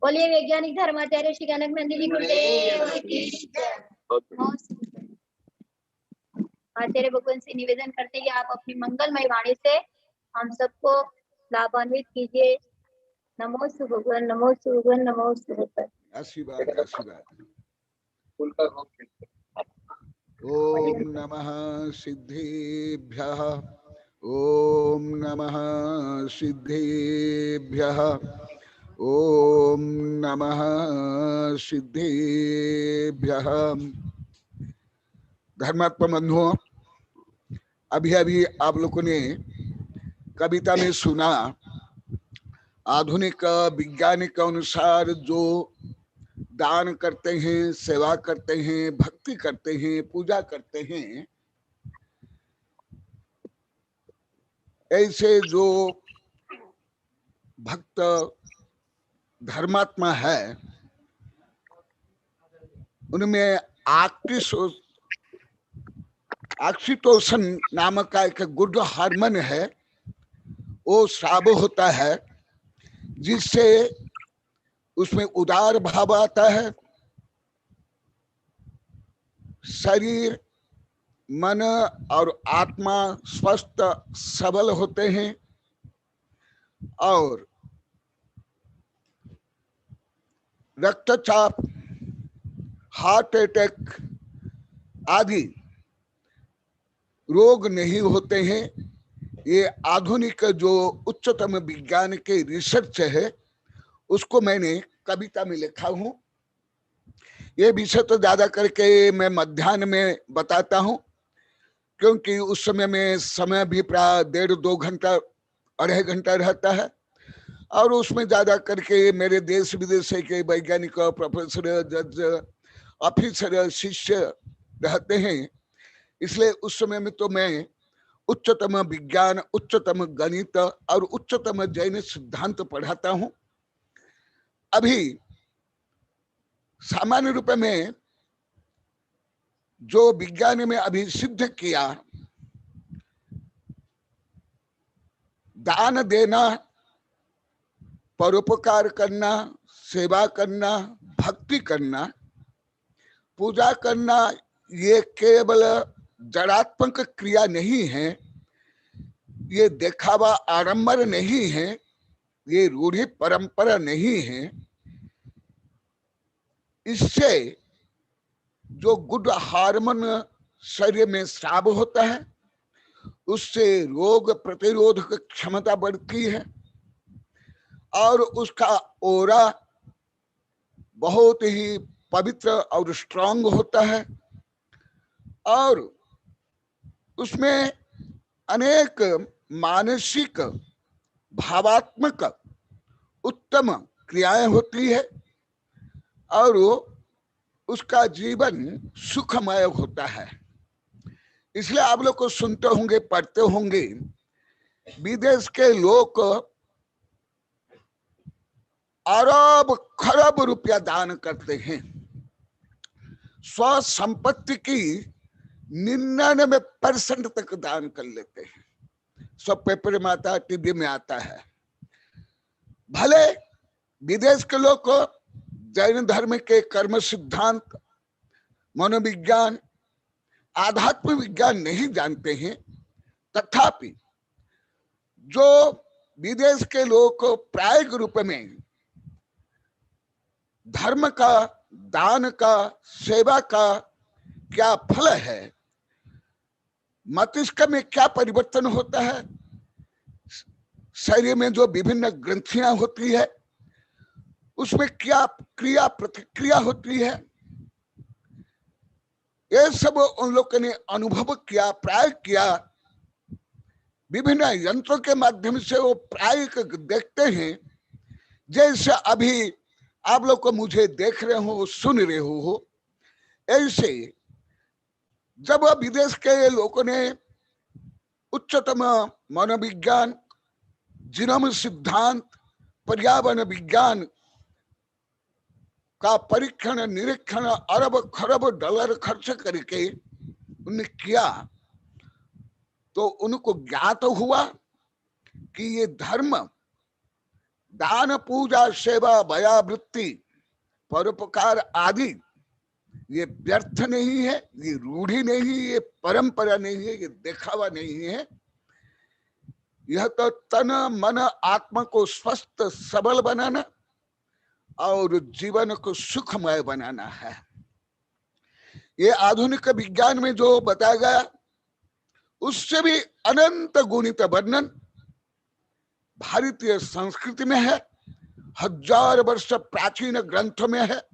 बोलिए वैज्ञानिक धर्माचार्य श्री कनक नंदी जी गुरुदेव की जय। आचार्य भगवान से निवेदन करते हैं कि आप अपनी मंगलमय वाणी से हम सबको लाभान्वित कीजिए। नमो भगवान, नमो भगवान, नमो भगवान। आशीर्वाद आशीर्वाद। ओम नमः सिद्धेभ्यः, ओम नमः सिद्धेभ्यः, ओम नमः सिद्धेभ्यः। धर्मात्मा बंधुओं, अभी अभी आप लोगों ने कविता में सुना, आधुनिक विज्ञान के अनुसार जो दान करते हैं, सेवा करते हैं, भक्ति करते हैं, पूजा करते हैं, ऐसे जो भक्त धर्मात्मा है उनमें ऑक्सीटोसिन नामक का एक गुड हार्मोन है, वो स्राव होता है, जिससे उसमें उदार भाव आता है, शरीर मन और आत्मा स्वस्थ सबल होते हैं और रक्तचाप, हार्ट अटैक आदि रोग नहीं होते हैं। ये आधुनिक जो उच्चतम विज्ञान के रिसर्च है उसको मैंने कविता में लिखा हूं। ये विषय तो ज्यादा करके मैं मध्याह्न में बताता हूं, क्योंकि उस समय में समय भी प्राय 1.5-2 घंटा 2.5 घंटा रहता है और उसमें ज्यादा करके मेरे देश विदेश के वैज्ञानिक, प्रोफेसर, जज, ऑफिसर, शिष्य रहते हैं। इसलिए उस समय में तो मैं उच्चतम विज्ञान, उच्चतम गणित और उच्चतम जैन सिद्धांत पढ़ाता हूं। अभी सामान्य रूप में जो विज्ञान में अभी सिद्ध किया, दान देना, परोपकार करना, सेवा करना, भक्ति करना, पूजा करना, ये केवल जड़ात्मक क्रिया नहीं है, ये देखावा आडंबर नहीं है, ये रूढ़ी परंपरा नहीं है। इससे जो गुड हार्मोन शरीर में स्राव होता है, उससे रोग प्रतिरोधक क्षमता बढ़ती है और उसका ओरा बहुत ही पवित्र और स्ट्रांग होता है और उसमें अनेक मानसिक भावात्मक उत्तम क्रियाएं होती है और उसका जीवन सुखमय होता है। इसलिए आप लोग को सुनते होंगे, पढ़ते होंगे, विदेश के लोग अरब खरब रुपया दान करते हैं, स्व संपत्ति की 99% तक दान कर लेते हैं। सब पेपर में आता है, टीवी में आता है। भले विदेश के लोग को जैन धर्म के कर्म सिद्धांत, मनोविज्ञान, आध्यात्म विज्ञान नहीं जानते हैं, तथापि जो विदेश के लोग को प्रायिक रूप में धर्म का, दान का, सेवा का क्या फल है, मस्तिष्क में क्या परिवर्तन होता है, शरीर में जो विभिन्न ग्रंथियां होती है उसमें क्या क्रिया प्रतिक्रिया होती है, ये सब उन लोगों ने अनुभव किया, प्राय किया। विभिन्न यंत्रों के माध्यम से वो प्राय देखते हैं। जैसे अभी आप लोग को मुझे देख रहे हो, सुन रहे हो, ऐसे जब विदेश के लोगों ने उच्चतम मनोविज्ञान, जीनोम सिद्धांत, पर्यावरण विज्ञान का परीक्षण निरीक्षण अरब खरब डॉलर खर्च करके उन्होंने किया, तो उनको ज्ञात हुआ कि ये धर्म दान पूजा सेवा भयावृत्ति परोपकार आदि ये व्यर्थ नहीं है, ये रूढ़ी नहीं, ये परंपरा नहीं है, ये दिखावा नहीं है। यह तो तन मन आत्मा को स्वस्थ सबल बनाना और जीवन को सुखमय बनाना है। ये आधुनिक विज्ञान में जो बताया गया उससे भी अनंत गुणित वर्णन भारतीय संस्कृति में है, 1000 वर्ष प्राचीन ग्रंथों में है,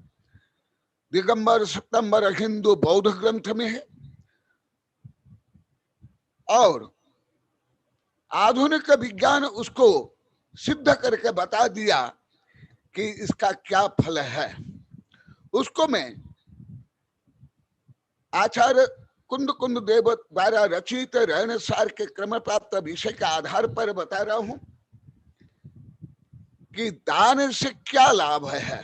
दिगंबर सितंबर हिंदू बौद्ध ग्रंथ में है, और आधुनिक विज्ञान उसको सिद्ध करके बता दिया कि इसका क्या फल है। उसको मैं आचार्य कुंद कुंद देव द्वारा रचित रहनसार के क्रम प्राप्त विषय के आधार पर बता रहा हूं कि दान से क्या लाभ है।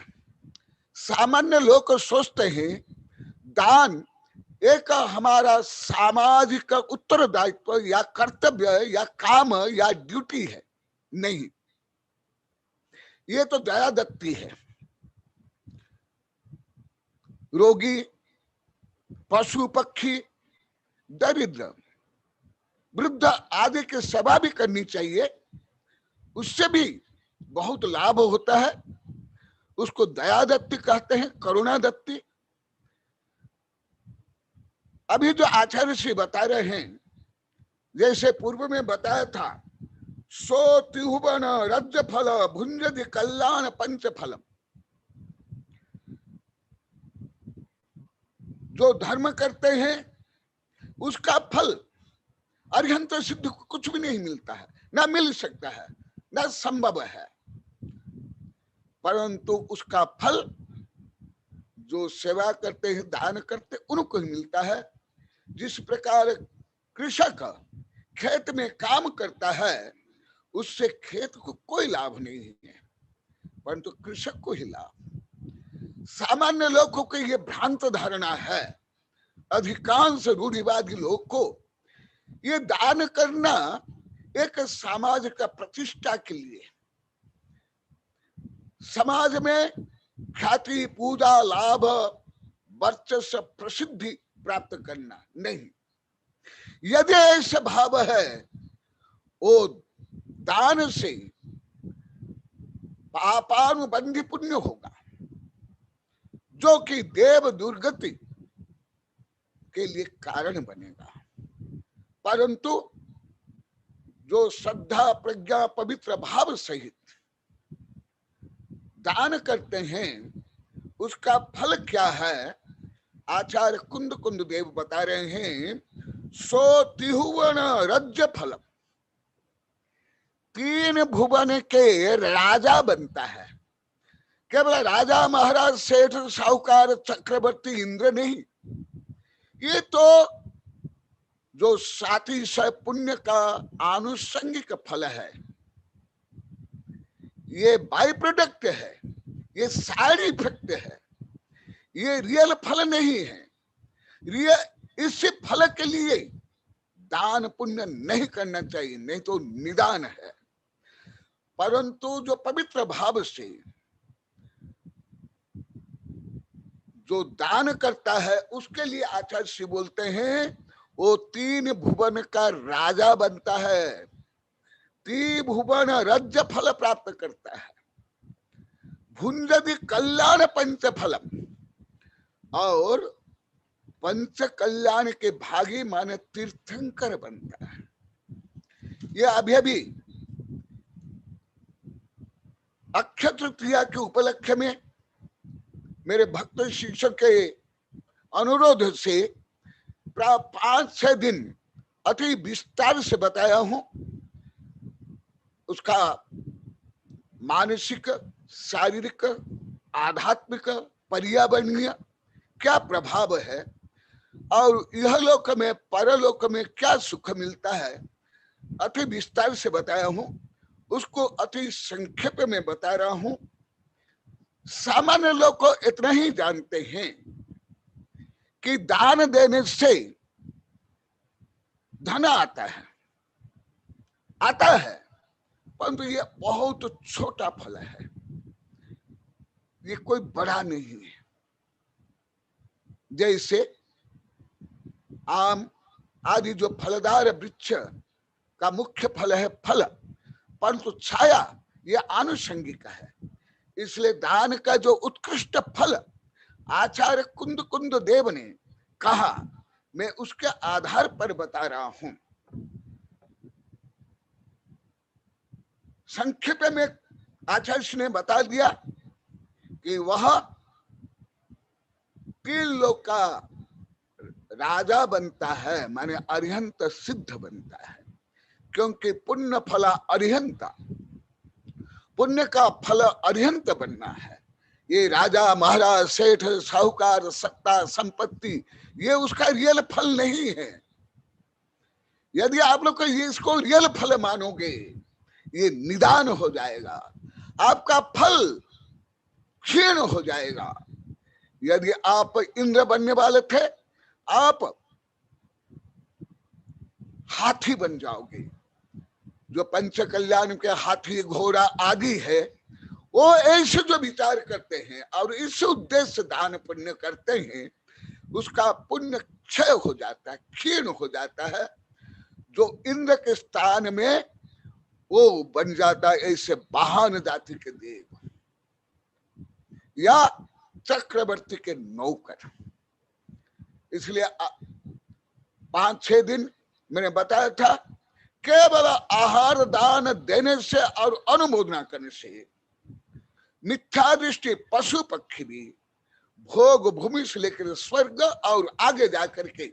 सामान्य लोग सोचते हैं दान एक हमारा सामाजिक उत्तरदायित्व या कर्तव्य या काम या ड्यूटी है। नहीं, ये तो दया दत्ती है। रोगी, पशु पक्षी, दरिद्र, वृद्ध आदि की सेवा भी करनी चाहिए, उससे भी बहुत लाभ होता है। उसको दया दत्ती कहते हैं, करुणा दत्ती। अभी जो आचार्य श्री बता रहे हैं, जैसे पूर्व में बताया था, सो त्रिभुवन रज फल भुंजति कल्याण पंच फलम। जो धर्म करते हैं उसका फल अरिहंत सिद्ध को कुछ भी नहीं मिलता है, ना मिल सकता है, ना संभव है, परंतु उसका फल जो सेवा करते हैं, दान करते, उनको ही मिलता है। जिस प्रकार कृषक खेत में काम करता है उससे खेत को कोई लाभ नहीं है, परंतु कृषक को ही लाभ। सामान्य लोगों की ये भ्रांत धारणा है, अधिकांश रूढ़िवादी लोग को ये दान करना एक सामाजिक प्रतिष्ठा के लिए, समाज में ख्याति, पूजा, लाभ, वर्चस्व, प्रसिद्धि प्राप्त करना नहीं। यदि ऐसा भाव है, वो दान से पापानुबंधी पुण्य होगा जो कि देव दुर्गति के लिए कारण बनेगा। परंतु जो श्रद्धा, प्रज्ञा, पवित्र भाव सहित दान करते हैं उसका फल क्या है। आचार्य कुंद कुंद देव बता रहे हैं, सो त्रिभुवन रज्य फलम, 3 भुवन के राजा बनता है। केवल राजा, महाराज, सेठ, साहूकार, चक्रवर्ती, इंद्र नहीं, ये तो जो साथी सह पुण्य का आनुषंगिक फल है, ये बाई प्रोडक्ट है, ये साइड इफेक्ट है, ये रियल फल नहीं है। रियल इसी फल के लिए दान पुण्य नहीं करना चाहिए, नहीं तो निदान है। परंतु जो पवित्र भाव से जो दान करता है उसके लिए आचार्य श्री बोलते हैं वो 3 भुवन का राजा बनता है, 3 भुवन रज्य फल प्राप्त करता है, भुंजति कल्याण पंच फलम, और पंच कल्याण के भागी माने तीर्थंकर बनता है। ये अभी अक्षय तृतीया के उपलक्ष्य में मेरे भक्त शिक्षक के अनुरोध से प्राय 5-6 दिन अति विस्तार से बताया हूं। उसका मानसिक, शारीरिक, आध्यात्मिक, पर्यावरणीय क्या प्रभाव है और यह लोक में परलोक में क्या सुख मिलता है, अति विस्तार से बताया हूं। उसको अति संक्षेप में बता रहा हूं। सामान्य लोग को इतना ही जानते हैं कि दान देने से धन आता है परंतु ये बहुत छोटा फल है, ये कोई बड़ा नहीं है। जैसे आम आदि जो फलदार वृक्ष का मुख्य फल है फल, परंतु छाया ये आनुषंगिक है। इसलिए दान का जो उत्कृष्ट फल आचार्य कुंद कुंद देव ने कहा, मैं उसके आधार पर बता रहा हूं। संक्षेप में आचार्य ने बता दिया कि वह 3 लोक का राजा बनता है, माने अरिहंत सिद्ध बनता है, क्योंकि पुण्य फला अरिहंता, पुण्य का फल अरिहंत बनना है। ये राजा महाराज सेठ साहूकार सत्ता संपत्ति ये उसका रियल फल नहीं है। यदि आप लोग इसको रियल फल मानोगे, ये निदान हो जाएगा, आपका फल क्षीण हो जाएगा। यदि आप इंद्र बनने वाले थे, आप हाथी बन जाओगे। जो पंच कल्याण के हाथी घोड़ा आदि है, वो ऐसे जो विचार करते हैं और इस उद्देश्य दान पुण्य करते हैं, उसका पुण्य क्षय हो जाता है, क्षीण हो जाता है। जो इंद्र के स्थान में वो बन जाता है ऐसे वाहन जाति के देव या चक्रवर्ती के नौकर। इसलिए 5-6 दिन मैंने बताया था, केवल आहार दान देने से और अनुमोदना करने से मिथ्या दृष्टि पशु पक्षी भी भोग भूमि से लेकर स्वर्ग और आगे जाकर के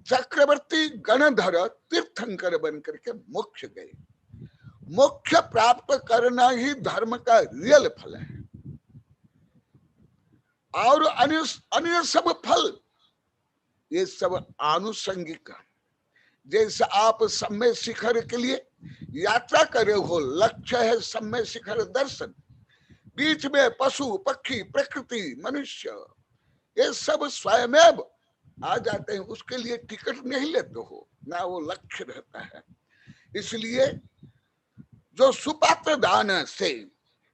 चक्रवर्ती गणधर तीर्थंकर बन करके मोक्ष गए। मोक्ष प्राप्त करना ही धर्म का रियल फल है, और अन्य सब फल ये सब आनुषंगिक। जैसे आप सम्य शिखर के लिए यात्रा करे हो, लक्ष्य है सम्य शिखर दर्शन, बीच में पशु पक्षी प्रकृति मनुष्य ये सब स्वयं आ जाते हैं, उसके लिए टिकट नहीं लेते हो ना, वो लक्ष्य रहता है। इसलिए जो सुपात्र दान से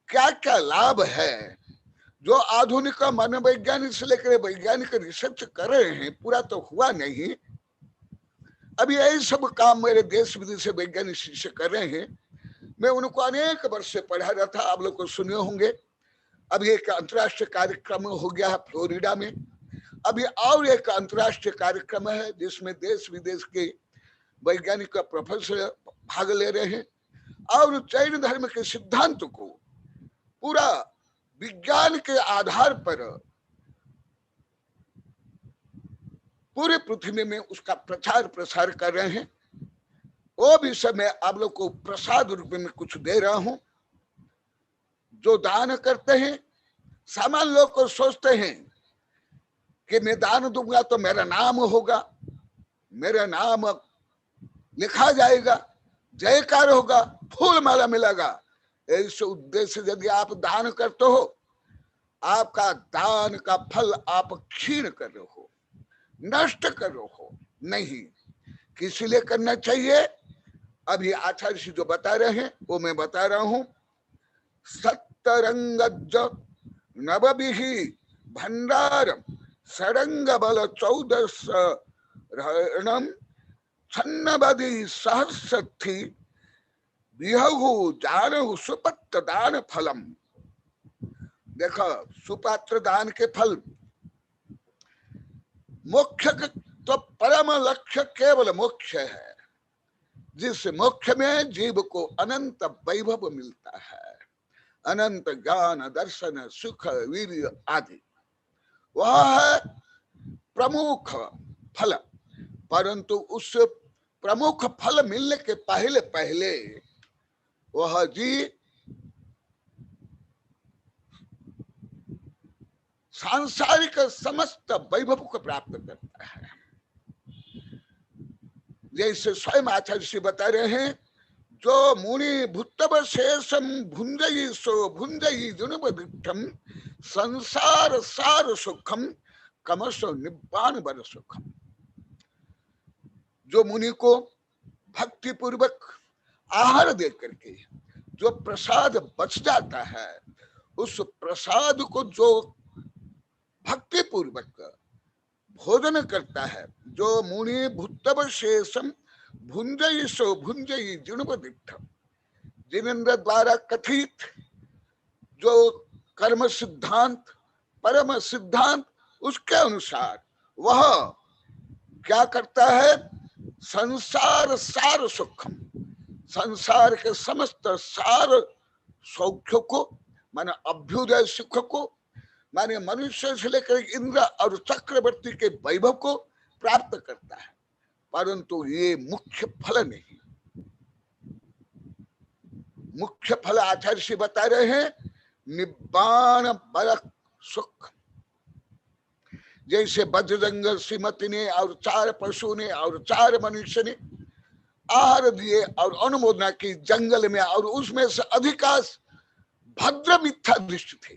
क्या क्या लाभ है, जो आधुनिक मनोवैज्ञानिक से लेकर वैज्ञानिक रिसर्च कर रहे हैं, पूरा तो हुआ नहीं, अभी यही सब काम मेरे देश विदेश से वैज्ञानिक शिष्य कर रहे हैं। मैं उनको अनेक वर्ष से पढ़ा रहा था, आप लोग को सुने होंगे। अभी एक अंतर्राष्ट्रीय कार्यक्रम हो गया है फ्लोरिडा में, अभी और एक अंतर्राष्ट्रीय कार्यक्रम है जिसमें देश विदेश के वैज्ञानिक प्रोफेसर भाग ले रहे हैं, और जैन धर्म के सिद्धांत को पूरा विज्ञान के आधार पर पूरे पृथ्वी में उसका प्रचार प्रसार कर रहे हैं। वो भी सब मैं आप लोग को प्रसाद रूप में कुछ दे रहा हूं। जो दान करते हैं, सामान्य लोग को सोचते हैं कि मैं दान दूंगा तो मेरा नाम होगा, मेरा नाम लिखा जाएगा, जयकार होगा, फूल माला मिलेगा। ऐसे उद्देश्य यदि आप दान करते हो, आपका दान का फल आप क्षीण कर रहे हो, नष्ट कर रहे हो। नहीं, किस लिए करना चाहिए? अभी आचार्य जी जो बता रहे हैं वो मैं बता रहा हूं। सत्तरंगज नवभिहि भंडार सरंग बल 14 रणम छन्नबदी सहस्रथी विहु जानहु सुपत्र दान फलम। देखो, सुपात्र दान के फल, मोक्ष तो परम लक्ष्य केवल मोक्ष है, जिस मोक्ष में जीव को अनंत वैभव मिलता है, अनंत ज्ञान दर्शन सुख वीर्य आदि, वह है प्रमुख फल। परंतु उस प्रमुख फल मिलने के पहले पहले वह जी सांसारिक समस्त वैभव को प्राप्त करता है। जैसे स्वयं आचार्य श्री बता रहे हैं, जो मुनि भूतव शेषम भुंजयी सो भुंजयी जुनबदिठम संसार सार सुखम कमसो निब्बान बर सुखम। जो मुनि को भक्ति पूर्वक आहार दे करके जो प्रसाद बच जाता है उस प्रसाद को जो भक्ति पूर्वक भोजन करता है, जो मुनि भूतव शेषम भुंजयी सो भुंजयी जिणुपदिष्ठ, जिनेन्द्र द्वारा कथित जो कर्म सिद्धांत परम सिद्धांत उसके अनुसार वह क्या करता है, संसार सार सुखम, संसार के समस्त सार सौख्य को माने अभ्युदय सुख को माने मनुष्य से लेकर इंद्र और चक्रवर्ती के वैभव को प्राप्त करता है, परंतु ये मुख्य फल नहीं। मुख्य फल आचार्य से बता रहे हैं निब्बाण बल सुख। जैसे बजरंग श्रीमती ने और 4 पशु ने और 4 मनुष्य ने आहार दिए और अनुमोदना की जंगल में, और उसमें से अधिकांश भद्र मिथ्या दृष्टि थे,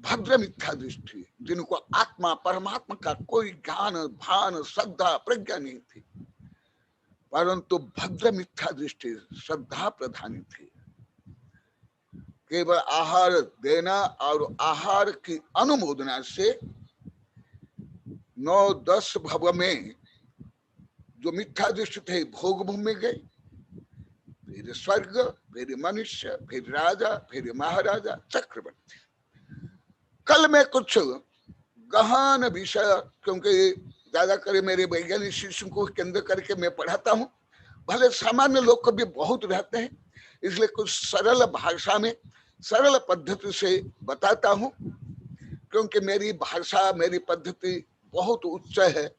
भद्र मिथ्या दृष्टि, जिनको आत्मा परमात्मा का कोई ज्ञान भान श्रद्धा प्रज्ञा नहीं थी, परंतु भद्र मिथ्या दृष्टि श्रद्धा प्रधानी थी। केवल आहार देना और आहार की अनुमोदना से 9-10 भव में जो मिथ्या दृष्टि थे भोग भूमि में गए, फिर स्वर्ग, फिर मनुष्य, फिर राजा, फिर महाराजा, चक्रवर्ती। कल मैं कुछ गहन विषय, क्योंकि ज्यादा करे मेरे वैज्ञानिक शिष्यों को केंद्र करके मैं पढ़ाता हूँ, भले सामान्य लोग को भी बहुत रहते हैं, इसलिए कुछ सरल भाषा में सरल पद्धति से बताता हूँ, क्योंकि मेरी भाषा मेरी पद्धति बहुत उच्च है।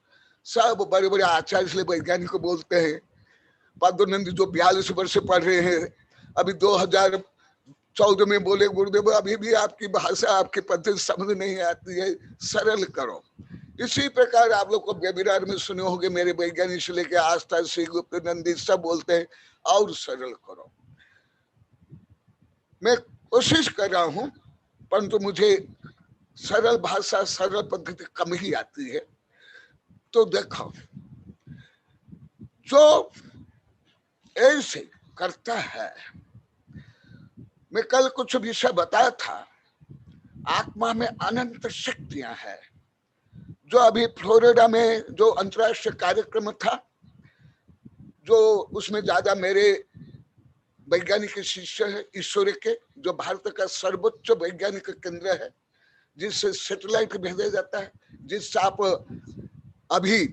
सब बड़े बड़े आचार्य इसलिए वैज्ञानिक को बोलते हैं। पद्मनंद जो 42 वर्ष से पढ़ रहे हैं, अभी 2014 में बोले गुरुदेव अभी भी आपकी भाषा आपकी पद्धति समझ नहीं आती है, सरल करो। इसी प्रकार आप लोग को वेबिनार में सुने होंगे मेरे वैज्ञानिक से लेकर आस्था श्री गुप्त नंदी सब बोलते हैं और सरल करो। मैं कोशिश कर रहा हूं, परंतु मुझे सरल भाषा सरल पद्धति कम ही आती है। तो देखो, जो ऐसे करता है, मैं कल कुछ विषय बताया था, आत्मा में अनंत शक्तियां हैं। जो अभी फ्लोरिडा में जो अंतर्राष्ट्रीय कार्यक्रम था, जो उसमें ज्यादा मेरे वैज्ञानिक शिष्य है ईश्वर के, जो भारत का सर्वोच्च वैज्ञानिक केंद्र है, जिससे सैटेलाइट भेजा जाता है, जिससे आप अभी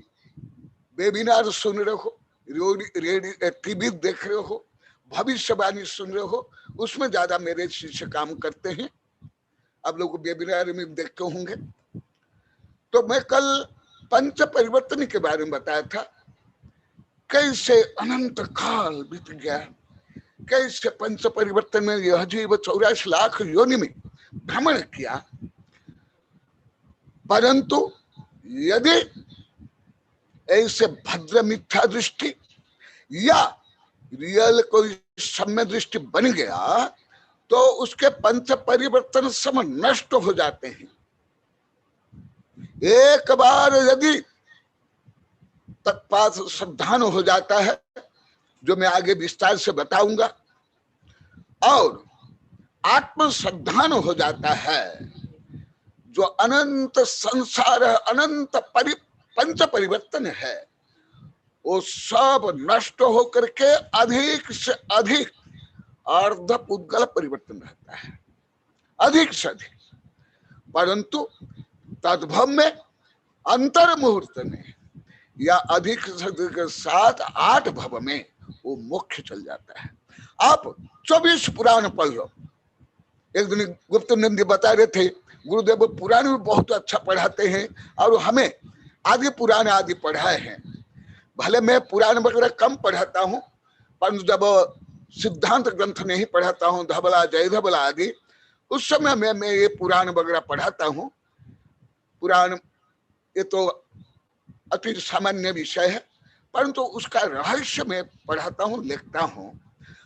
वेबिनार सुन रहे हो, टीवी देख रहे हो, भविष्यवाणी सुन रहे हो, उसमें ज्यादा मेरे शिष्य काम करते हैं। आप लोग वेबिनार में देखते होंगे। तो मैं कल पंच परिवर्तन के बारे में बताया था, कैसे अनंत काल बीत गया, कैसे पंच परिवर्तन में यह जीव 84 लाख योनि में भ्रमण किया, परंतु यदि ऐसे भद्र मिथ्या दृष्टि या रियल कोई सम्य दृष्टि बन गया तो उसके पंच परिवर्तन सब नष्ट हो जाते हैं। एक बार यदि तत्पात सावधान हो जाता है, जो मैं आगे विस्तार से बताऊंगा, और आत्म सावधान हो जाता है, जो अनंत संसार अनंत पंच परिवर्तन है, वो सब नष्ट होकर के अधिक से अधिक अर्ध पुद्गल परिवर्तन रहता है, अधिक से अधिक। परंतु तद्भव में अंतर मुहूर्त में या अधिक से अधिक 7-8 भव में वो मोक्ष चल जाता है। आप 24 पुराण पढ़ लो। एक दिन गुप्त नंदी बता रहे थे, गुरुदेव पुराण भी बहुत अच्छा पढ़ाते हैं और हमें आदि पुराण आदि पढ़ाए हैं। भले मैं पुराण वगैरह कम पढ़ाता हूँ, पर जब सिद्धांत ग्रंथ नहीं पढ़ाता हूँ, धबला जय धबला आदि, उस समय मैं ये पुराण वगैरह पढ़ाता हूँ। पुराण ये तो अति सामान्य विषय है, परंतु उसका रहस्य में पढ़ाता हूँ, लिखता हूँ।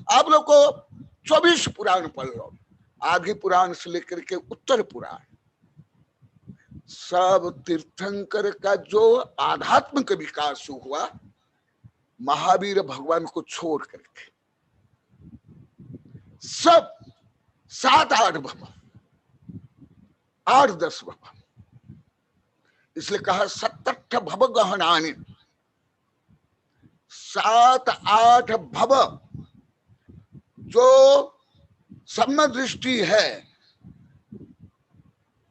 आप लोग को 24 पुराण पढ़ लो, आदि पुराण से लेकर के उत्तर पुराण, सब तीर्थंकर का जो आध्यात्मिक विकास हुआ महावीर भगवान को छोड़ करके, सब 7-8 भव, 8-10 भव, इसलिए कहा 7-8 भव गहनानि। 7-8 भव जो समदृष्टि है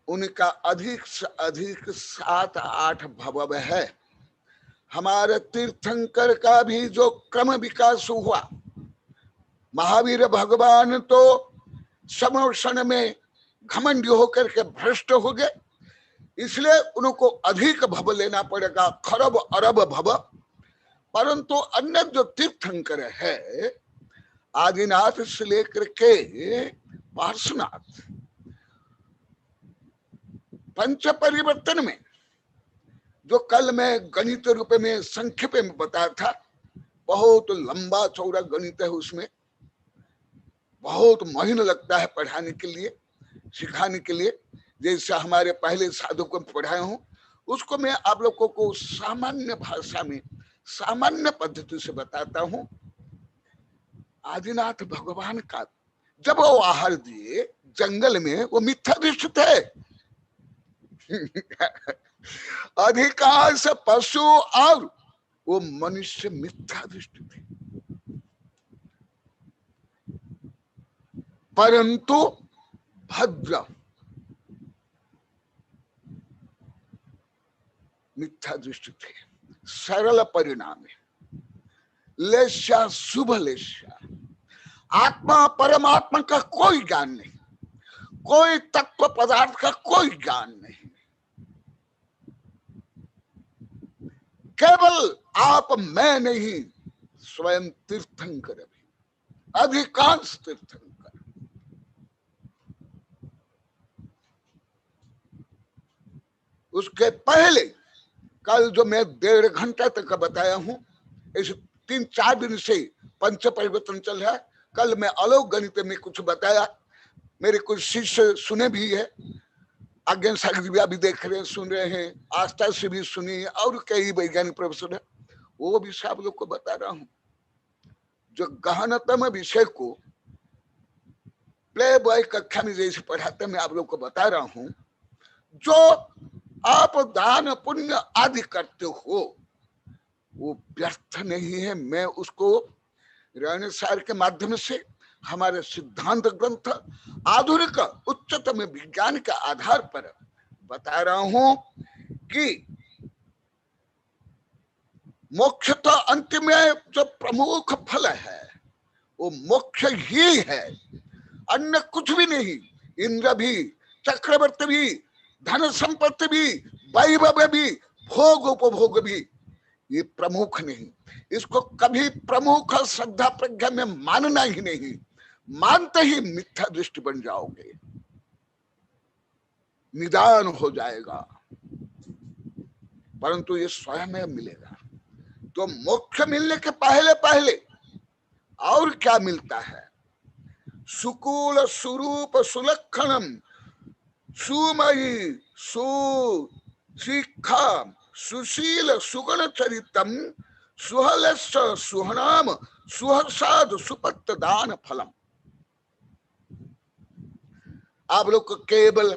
उनका अधिक से अधिक 7-8 भव है। हमारे तीर्थंकर का भी जो क्रम विकास हुआ, महावीर भगवान तो समक्षण में घमंडी होकर के भ्रष्ट हो गए, इसलिए उनको अधिक भव लेना पड़ेगा, खरब अरब भव। परंतु अन्य जो तीर्थंकर है, आदिनाथ से लेकर के पार्श्वनाथ, पंच परिवर्तन में जो कल मैं गणित रूप में संक्षेप में बताया था, बहुत लंबा चौड़ा गणित है, उसमें बहुत महीन लगता है पढ़ाने के लिए, सिखाने के लिए। जैसे हमारे पहले साधु को पढ़ाया हूं, उसको मैं आप लोगों को सामान्य भाषा में सामान्य पद्धति से बताता हूं। आदिनाथ भगवान का जब वो आहार दिए जंगल में, वो मिथ्यादृष्ट थे। अधिकांश पशु और वो मनुष्य मिथ्यादृष्ट थे, परंतु भद्र मिथ्यादृष्ट थे। सरल परिणाम है, लेस्या शुभ लेस्या, आत्मा परमात्मा का कोई ज्ञान नहीं, कोई तत्व पदार्थ का कोई ज्ञान नहीं, केवल आप मैं नहीं, स्वयं तीर्थंकर भी, अधिकांश तीर्थंकर। उसके पहले कल जो मैं 1.5 घंटा तक बताया हूं, इस 3-4 दिन से पंच परिवर्तन चल रहा है। कल मैं अलौक गणित में कुछ बताया, मेरे कुछ शिष्य सुने भी है, आज्ञा सागर भी अभी देख रहे हैं, सुन रहे हैं, आस्था से भी सुनी, और कई वैज्ञानिक प्रोफेसर है, वो भी सब लोग को बता रहा हूं। जो गहनतम विषय को प्ले बॉय कक्षा में जैसे पढ़ाते मैं आप लोग को बता रहा हूं, जो आप दान पुण्य आदि करते हो वो व्यर्थ नहीं है। मैं उसको रणसार के माध्यम से, हमारे सिद्धांत ग्रंथ, आधुनिक उच्चतम विज्ञान के आधार पर बता रहा हूं कि मोक्ष तो अंतिम जो प्रमुख फल है वो मोक्ष ही है, अन्य कुछ भी नहीं। इंद्र भी, चक्रवर्ती भी, धन संपत्ति भी, वैभव भी, भोग उपभोग भी, ये प्रमुख नहीं। इसको कभी प्रमुख श्रद्धा प्रज्ञा में मानना ही नहीं, मानते ही मिथ्या दृष्टि बन जाओगे, निदान हो जाएगा, परंतु ये स्वयं मिलेगा। तो मोक्ष मिलने के पहले पहले और क्या मिलता है? सुकूल स्वरूप सुलक्षणम सुमयी सुशिखा सुशील सुगण चरितम सुहलस्स सुहनाम सुहसाद सुपत्त दान फलम। आप लोग को केवल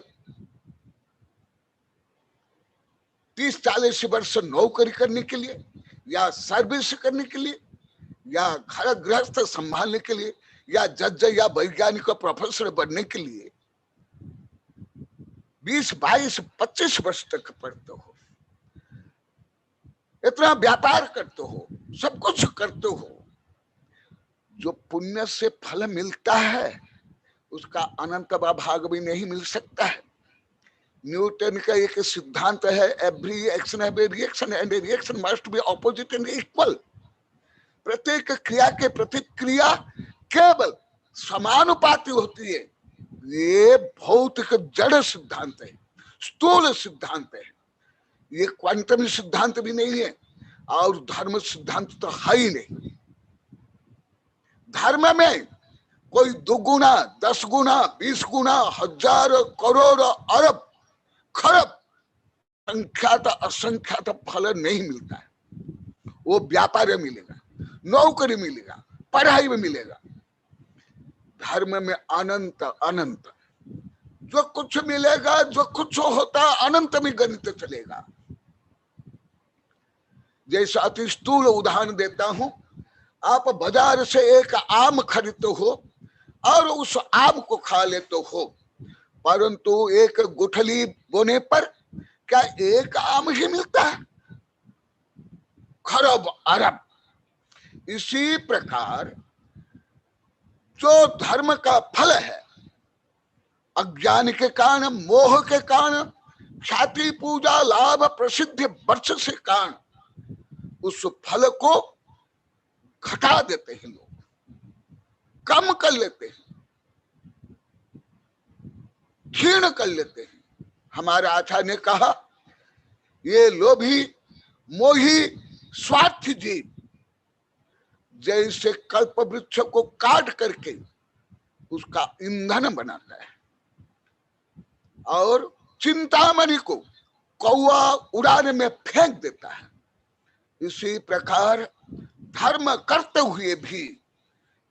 30-40 वर्ष नौकरी करने के लिए, या सर्विस करने के लिए, या घर गृहस्थ संभालने के लिए, या जज या वैज्ञानिक प्रोफेसर बनने के लिए 20, 22, 25 वर्ष तक पढ़ते हो, इतना व्यापार करते हो, सब कुछ करते हो, जो पुण्य से फल मिलता है उसका अनंत भाग भी नहीं मिल सकता है। न्यूटन का एक सिद्धांत है, every action have a reaction and A reaction must be opposite and equal. प्रत्येक क्रिया के प्रतिक्रिया केवल समानुपाती होती है। ये भौतिक जड़ सिद्धांत है, स्थूल सिद्धांत है, ये क्वांटम सिद्धांत भी नहीं है, और धर्म सिद्धांत तो है ही नहीं। धर्म में कोई 2 गुना, 10 गुना, 20 गुना, 1000 करोड़ अरब खरब संख्यात असंख्यात फल नहीं मिलता है। वो व्यापार में मिलेगा, नौकरी मिलेगा, पढ़ाई में मिलेगा, धर्म में अनंत अनंत जो कुछ मिलेगा, जो कुछ होता अनंत में गणित चलेगा। जैसा अति स्थूल उदाहरण देता हूं, आप बाजार से एक आम खरीदते हो और उस आम को खा लेते हो, परंतु एक गुठली बोने पर क्या एक आम ही मिलता है? खरब अरब। इसी प्रकार जो धर्म का फल है, अज्ञान के कारण, मोह के कारण, ख्याति पूजा लाभ प्रसिद्धि वर्ष से कारण उस फल को घटा देते हैं लोग, कम कर लेते हैं, क्षीण कर लेते हैं। हमारे आचार्य ने कहा, ये लोभी मोही स्वार्थी जीव जैसे कल्प वृक्ष को काट करके उसका ईंधन बनाता है और चिंतामणि को कौवा उड़ाने में फेंक देता है, इसी प्रकार धर्म करते हुए भी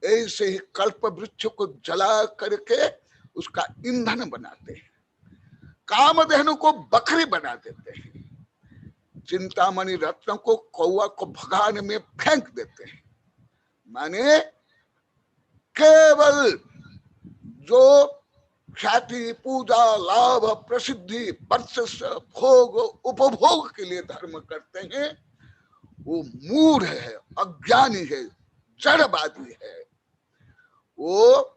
ऐसे ही कल्प वृक्ष को जला करके उसका ईंधन बनाते हैं, कामधेनु को बकरी बना देते हैं, चिंतामणि रत्न को कौवा को भगाने में फेंक देते हैं। माने केवल जो ख्याति पूजा लाभ प्रसिद्धि वर्चस्व भोग उपभोग के लिए धर्म करते हैं, वो मूढ़ है, अज्ञानी है, जड़वादी है। वो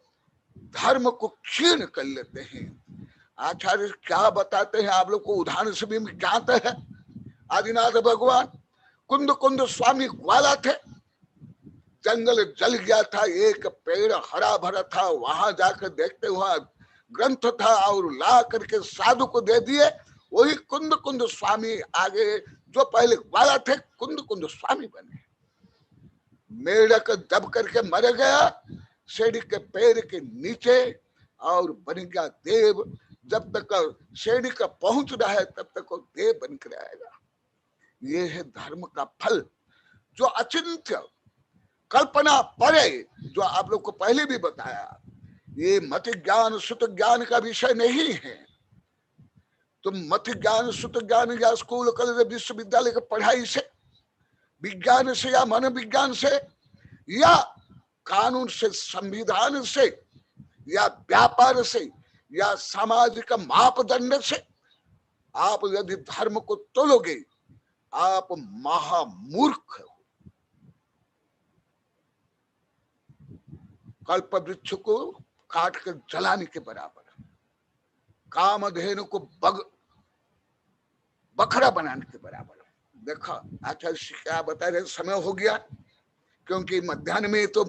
धर्म को क्षीण कर लेते हैं। आचार्य क्या बताते हैं, आप लोग को उदाहरण से भी ज्ञात है। आदिनाथ भगवान कुंद कुंद स्वामी ग्वाला थे, जंगल जल गया था, एक पेड़ हरा भरा था, वहां जाकर देखते हुआ ग्रंथ था और ला करके साधु को दे दिए। वही कुंद कुंद स्वामी आगे जो पहले ग्वाला थे, कुंद कुंद स्वामी बने। मेढक दब करके मर गया शेड़ी के पैर के नीचे और बन गया देव। जब तक शेड़ी का पहुंच रहा है तब तक वो देव बन कर आएगा। ये है धर्म का फल, जो अचिंत्य कल्पना परे, जो आप लोग को पहले भी बताया। ये मत ज्ञान सुत ज्ञान का विषय नहीं है। तुम मत ज्ञान सुत ज्ञान या स्कूल कॉलेज विश्वविद्यालय की पढ़ाई से, विज्ञान से या मनोविज्ञान से या कानून से, संविधान से या व्यापार से या सामाजिक मापदंड से आप यदि धर्म को तोलोगे, आप महामूर्ख हो। कल्प वृक्ष को काट कर जलाने के बराबर, कामधेनु को बकरा बनाने के बराबर। देखा आचार्य क्या बता रहे, समय हो गया, क्योंकि मध्याह्न में तो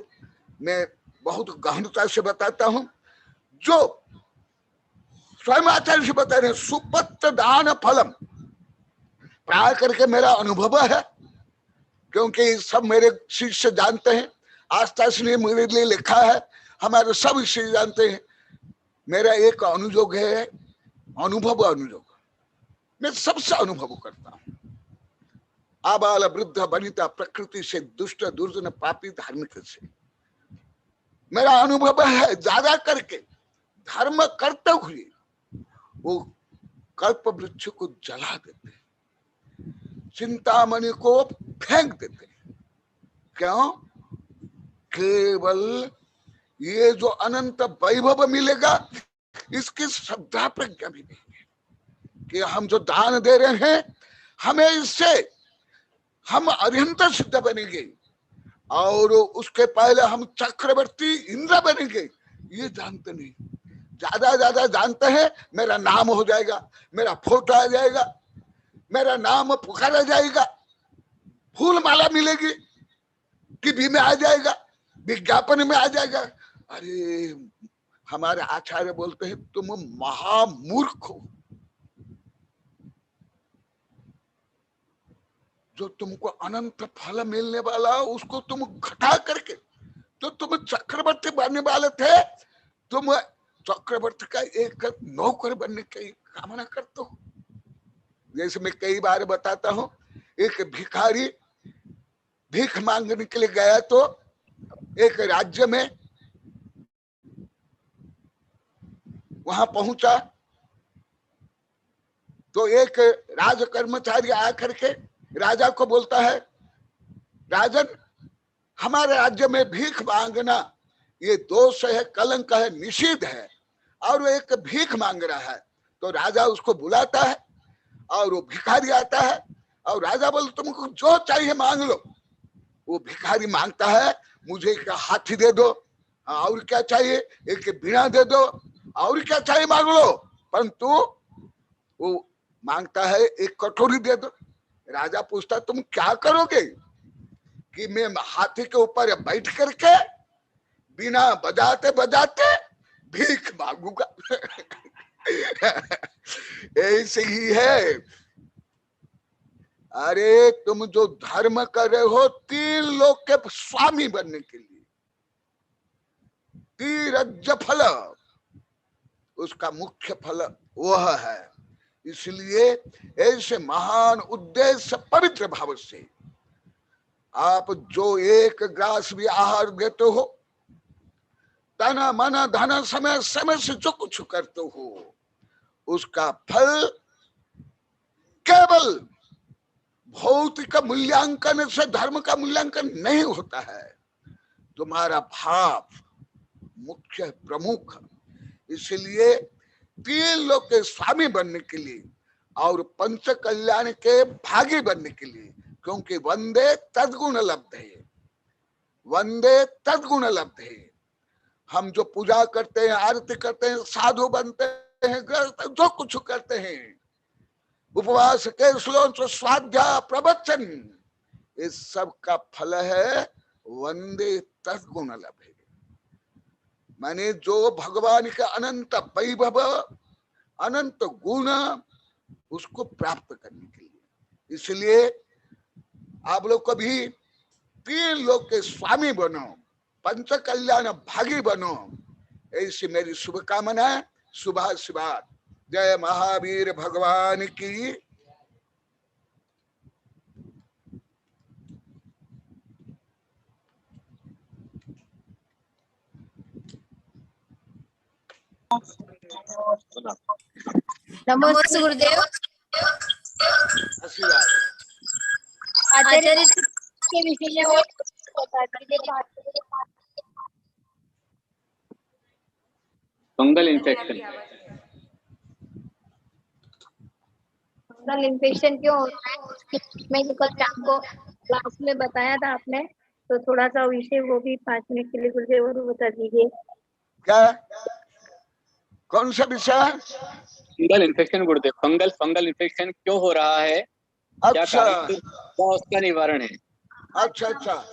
मैं बहुत गहनता से बताता हूं। जो स्वयं आचार्य से बता रहे, सुपत्र दान फलम, प्राय करके मेरा अनुभव है, क्योंकि सब मेरे शिष्य जानते हैं, आस्था ने मेरे लिए लिखा है, हमारे सब शिष्य जानते हैं। मेरा एक अनुयोग है, अनुभव अनुयोग, मैं सबसे अनुभव करता हूं। आबाल वृद्ध वनिता प्रकृति से, दुष्ट दुर्जन पापी धार्मिक से मेरा अनुभव है। ज्यादा करके धर्म करते हुए वो कल्प वृक्ष को जला देते, चिंतामणि को फेंक देते। क्यों? केवल ये जो अनंत वैभव मिलेगा, इसकी श्रद्धा प्रज्ञा भी नहीं है कि हम जो दान दे रहे हैं, हमें इससे हम अरिहंत सिद्ध बनेंगे और उसके पहले हम चक्रवर्ती इंद्र बनेंगे, ये जानते नहीं। ज्यादा जानते हैं मेरा नाम हो जाएगा, मेरा फोटो आ जाएगा, मेरा नाम पुकारा जाएगा, फूल माला मिलेगी, टीवी में आ जाएगा, विज्ञापन में आ जाएगा। अरे हमारे आचार्य बोलते हैं तुम महामूर्ख हो। जो तुमको अनंत फल मिलने वाला उसको तुम घटा करके, तो तुम चक्रवर्ती बनने वाले थे, तुम चक्रवर्ती का एक नौकर बनने की कामना करते हो। जैसे मैं कई बार बताता हूं, एक भिखारी भीख मांगने के लिए गया तो एक राज्य में वहां पहुंचा तो एक राज कर्मचारी आकर के राजा को बोलता है, राजन, हमारे राज्य में भीख मांगना ये दोष है, कलंक है, निषिद्ध है, और वो एक भीख मांग रहा है। तो राजा उसको बुलाता है और वो भिखारी आता है और राजा बोले, तुमको जो चाहिए मांग लो। वो भिखारी मांगता है, मुझे एक हाथी दे दो, और क्या चाहिए, एक बीड़ा दे दो, और क्या चाहिए मांग लो। परंतु वो मांगता है एक कटोरी दे दो। राजा पूछता, तुम क्या करोगे? कि मैं हाथी के ऊपर बैठ करके बिना बजाते बजाते भीख मांगूंगा। ऐसे ही है। अरे तुम जो धर्म कर रहे हो 3 लोग के स्वामी बनने के लिए, तीरज फल, उसका मुख्य फल वह है। इसलिए ऐसे महान उद्देश्य पवित्र भाव से आप जो एक ग्रास भी आहार देते हो, तन मन धन समय समय से जो कुछ करते हो, उसका फल केवल भौतिक मूल्यांकन से धर्म का मूल्यांकन नहीं होता है। तुम्हारा भाव मुख्य प्रमुख। इसलिए 3 लोग के स्वामी बनने के लिए और पंच कल्याण के भागी बनने के लिए, क्योंकि वंदे तद्गुण लब्ध है, वंदे तद्गुण लब्ध है। हम जो पूजा करते हैं, आरती करते हैं, साधु बनते हैं, जो कुछ करते हैं, उपवास के श्लोक स्वाध्याय प्रवचन, इस सब का फल है वंदे तद्गुण लब्ध। माने जो भगवान का अनंत वैभव, अनंत गुण, उसको प्राप्त करने के लिए। इसलिए आप लोग कभी 3 लोग के स्वामी बनो, पंच कल्याण भागी बनो, ऐसी मेरी शुभकामना है। शुभाशीर्वाद। जय महावीर भगवान की। नमस्ते गुरुदेव। आशीर्वाद। आचार्य के विषय में और बता दीजिए। Fungal infection. फंगल इन्फेक्शन क्यों होता है? मैं कल शाम को क्लास में बताया था आपने, तो थोड़ा सा विषय वो भी 5 मिनट के लिए गुरुदेव और बता दीजिए। क्या? कौन सा विषय? फंगल इन्फेक्शन गुरुदेव। फंगल इन्फेक्शन क्यों हो रहा है? क्या अच्छा, कारण, क्या उसका निवारण है? अच्छा अच्छा।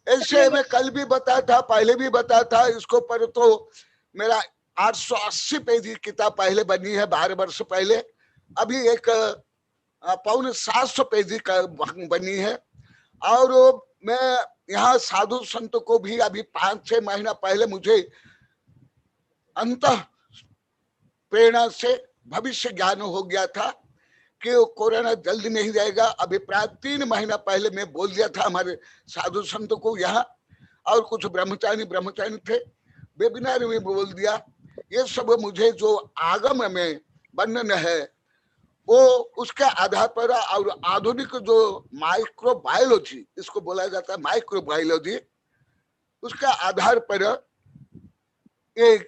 ऐसे मैं कल भी बताया था, पहले भी बताया था इसको, पर तो मेरा 880 पेज की किताब पहले बनी है 12 वर्ष पहले। अभी एक 750 पेज का बनी है। और मैं यहाँ साधु संत को भी अभी 5-6 महीना पहले मुझे अंत प्रेरणा से भविष्य ज्ञान हो गया था कि कोरोना जल्दी नहीं जाएगा। अभी प्राय 3 महीना पहले मैं बोल दिया था हमारे साधु संत को यहाँ, और कुछ ब्रह्मचारी थे, वेबिनार में बोल दिया। ये सब मुझे जो आगम में वर्णन है वो उसके आधार पर, और आधुनिक जो माइक्रोबायोलॉजी, इसको बोला जाता है माइक्रोबायोलॉजी, उसके आधार पर ये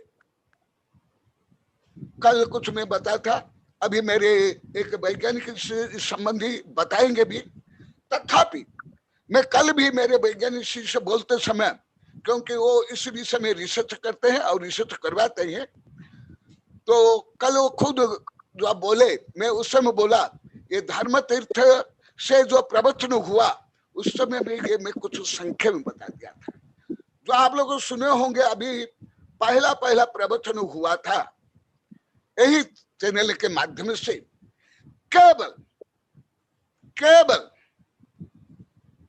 कल कुछ मैं बताया था। अभी मेरे एक वैज्ञानिक से संबंधी बताएंगे भी। तथापि मैं कल भी मेरे वैज्ञानिक से बोलते समय, क्योंकि वो इस विषय में रिसर्च करते हैं और रिसर्च करवाते हैं, तो कल वो खुद जो आप बोले, मैं उस समय बोला, ये धर्म तीर्थ से जो प्रवचन हुआ उस समय में ये मैं कुछ संख्या में बता दिया था। जो आप लोग सुने होंगे, अभी पहला प्रवचन हुआ था यही चैनल के माध्यम से। केवल